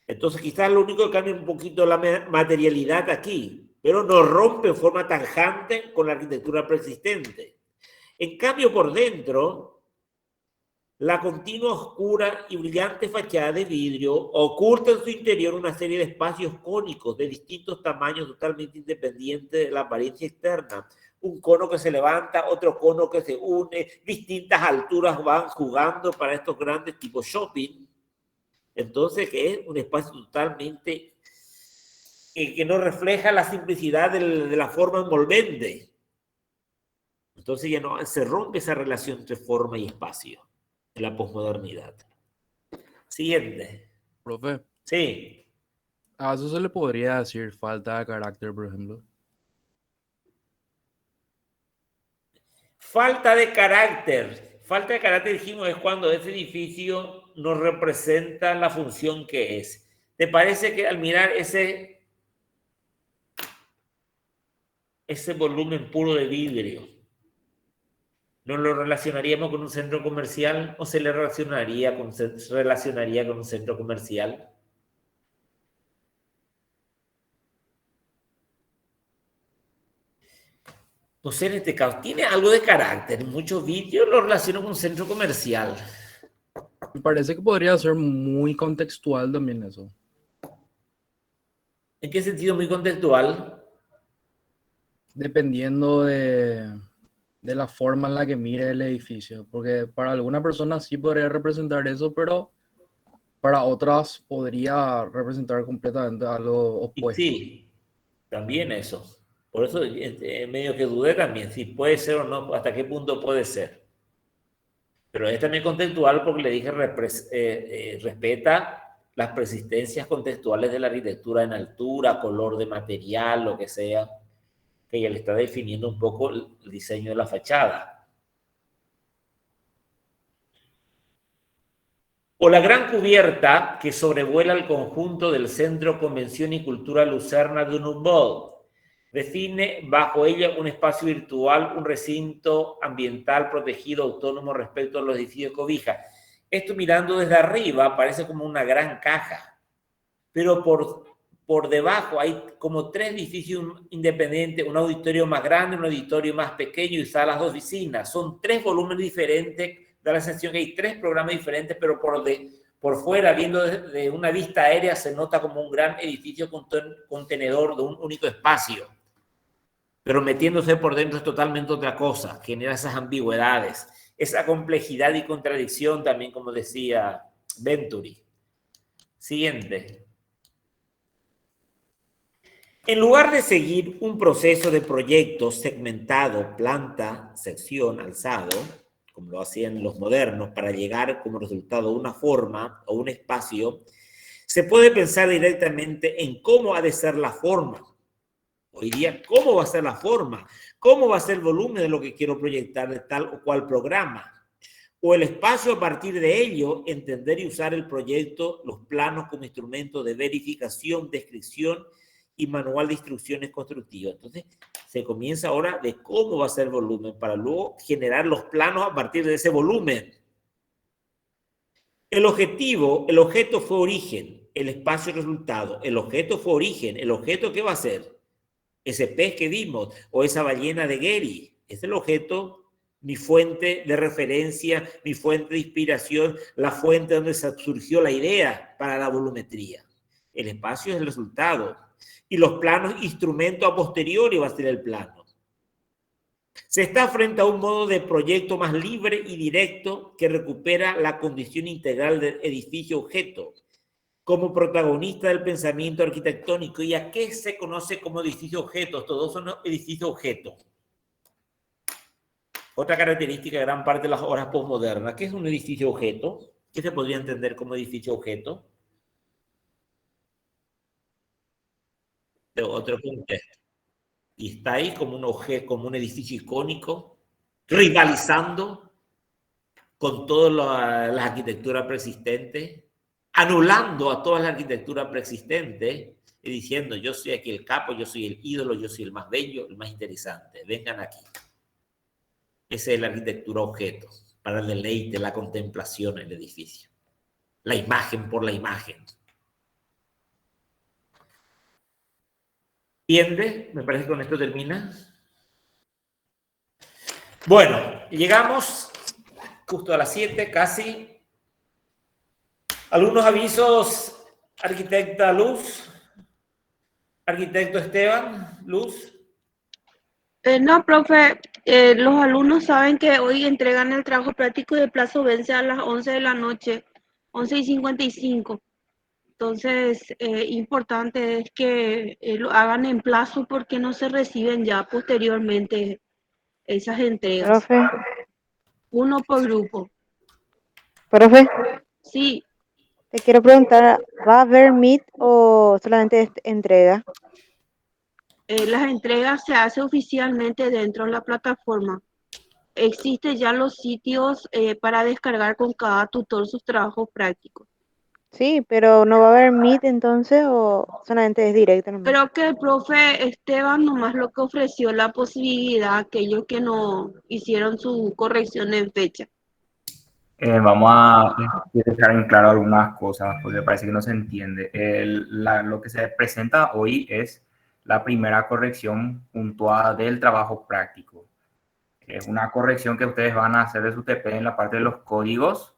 entonces quizás lo único que cambia un poquito la materialidad aquí, pero no rompe en forma tajante con la arquitectura persistente. En cambio, por dentro, la continua oscura y brillante fachada de vidrio oculta en su interior una serie de espacios cónicos de distintos tamaños totalmente independientes de la apariencia externa. Un cono que se levanta, otro cono que se une, distintas alturas van jugando para estos grandes tipos shopping. Entonces, que es un espacio totalmente que no refleja la simplicidad de la forma envolvente. Entonces ya no se rompe esa relación entre forma y espacio en la posmodernidad. Siguiente. Profe, Sí. a eso se le podría decir falta de carácter, por ejemplo. Falta de carácter, Falta de carácter, dijimos, es cuando ese edificio no representa la función que es. ¿Te parece que al mirar ese volumen puro de vidrio, ¿nos lo relacionaríamos con un centro comercial o se le relacionaría con un centro comercial? No sé, en este caso, tiene algo de carácter. Muchos vídeos lo relaciono con un centro comercial. Me parece que podría ser muy contextual también eso. ¿En qué sentido muy contextual? Dependiendo de la forma en la que mire el edificio. Porque para algunas personas sí podría representar eso, pero para otras podría representar completamente algo opuesto. Sí, también eso. Por eso medio que dudé también, si puede ser o no, hasta qué punto puede ser. Pero es también contextual porque le dije respeta las persistencias contextuales de la arquitectura en altura, color de material, lo que sea, que ya le está definiendo un poco el diseño de la fachada. O la gran cubierta que sobrevuela el conjunto del Centro Convención y Cultura Lucerna de Humboldt. Define bajo ella un espacio virtual, un recinto ambiental protegido autónomo respecto a los edificios cobija. Esto mirando desde arriba parece como una gran caja, pero por debajo hay como 3 edificios independientes, un auditorio más grande, un auditorio más pequeño y salas de oficinas. Son 3 volúmenes diferentes, da la sensación que hay 3 programas diferentes, pero por fuera, viendo desde una vista aérea, se nota como un gran edificio contenedor de un único espacio. Pero metiéndose por dentro es totalmente otra cosa, genera esas ambigüedades, esa complejidad y contradicción también, como decía Venturi. Siguiente. En lugar de seguir un proceso de proyecto segmentado, planta, sección, alzado, como lo hacían los modernos, para llegar como resultado a una forma o un espacio, se puede pensar directamente en cómo ha de ser la forma. Hoy día, ¿cómo va a ser la forma? ¿Cómo va a ser el volumen de lo que quiero proyectar de tal o cual programa? O el espacio a partir de ello, entender y usar el proyecto, los planos como instrumento de verificación, descripción y manual de instrucciones constructivas. Entonces, se comienza ahora de cómo va a ser el volumen para luego generar los planos a partir de ese volumen. El objeto fue origen, el espacio resultado. El objeto fue origen, el objeto ¿qué va a ser? Ese pez que vimos o esa ballena de Getty. Es el objeto, mi fuente de referencia, mi fuente de inspiración, la fuente donde surgió la idea para la volumetría. El espacio es el resultado. Y los planos, instrumento a posteriori va a ser el plano. Se está frente a un modo de proyecto más libre y directo que recupera la condición integral del edificio-objeto como protagonista del pensamiento arquitectónico. ¿Y a qué se conoce como edificio-objeto? Todos son edificio-objeto. Otra característica de gran parte de las obras postmodernas. ¿Qué es un edificio-objeto? ¿Qué se podría entender como edificio-objeto? De otro contexto. Y está ahí como un objeto, como un edificio icónico, rivalizando con toda la arquitectura preexistente, anulando a toda la arquitectura preexistente y diciendo: yo soy aquí el capo, yo soy el ídolo, yo soy el más bello, el más interesante, vengan aquí. Esa es la arquitectura objeto, para el deleite, la contemplación del edificio. La imagen por la imagen. ¿Entiende? Me parece que con esto termina. Bueno, llegamos justo a las 7, casi. ¿Algunos avisos, arquitecta Luz? Arquitecto Esteban, Luz. No, profe, los alumnos saben que hoy entregan el trabajo práctico y el plazo vence a las 11 de la noche, 11:55. Entonces, importante es que lo hagan en plazo porque no se reciben ya posteriormente esas entregas. Profe, Uno por grupo. profe, Sí, te quiero preguntar, ¿va a haber Meet o solamente entrega? las entregas se hacen oficialmente dentro de la plataforma. existen ya los sitios para descargar con cada tutor sus trabajos prácticos. Sí, pero ¿no va a haber Meet entonces o solamente es directo nomás? Creo que el profe Esteban nomás lo que ofreció la posibilidad a aquellos que no hicieron su corrección en fecha. Vamos a dejar en claro algunas cosas, porque parece que no se entiende. Lo que se presenta hoy es la primera corrección puntuada del trabajo práctico. Es una corrección que ustedes van a hacer de su TP en la parte de los códigos,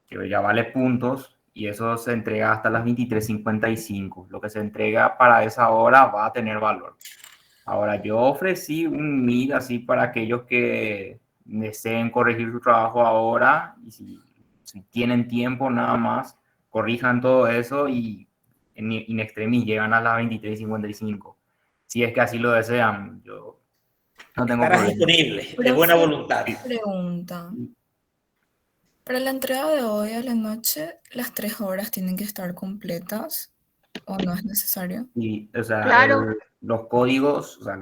que ya vale puntos, y eso se entrega hasta las 23:55. Lo que se entrega para esa hora va a tener valor. Ahora, yo ofrecí un Meet así para aquellos que deseen corregir su trabajo ahora, y si tienen tiempo nada más, corrijan todo eso y in extremis llegan a las 23:55. Si es que así lo desean, yo no tengo Estarás problema. disponible, de buena voluntad. Pregunta. Para la entrega de hoy a la noche, ¿las 3 horas tienen que estar completas o no es necesario? Y, o sea, Claro. los códigos, o sea,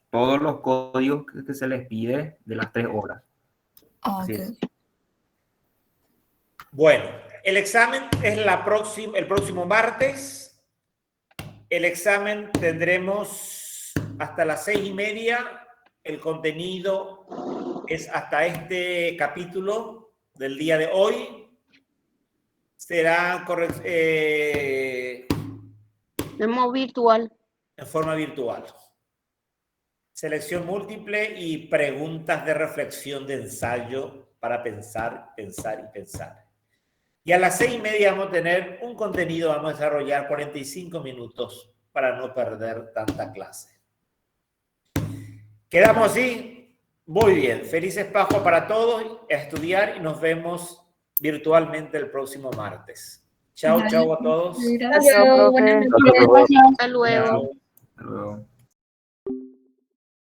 todos los códigos que se les pide de las 3 horas. Ah, Así ok. es. Bueno, el examen es el próximo martes. El examen tendremos hasta las 6:30. El contenido es hasta este capítulo del día de hoy. Será De modo virtual. en forma virtual. Selección múltiple y preguntas de reflexión de ensayo para pensar, pensar y pensar. Y a las 6:30 vamos a tener un contenido, vamos a desarrollar 45 minutos para no perder tanta clase. Quedamos así. Muy bien. Felices Pascua para todos, a estudiar y nos vemos virtualmente el próximo martes. Chao, chao a todos. Gracias. Chao, profe. Hasta luego. Hasta luego.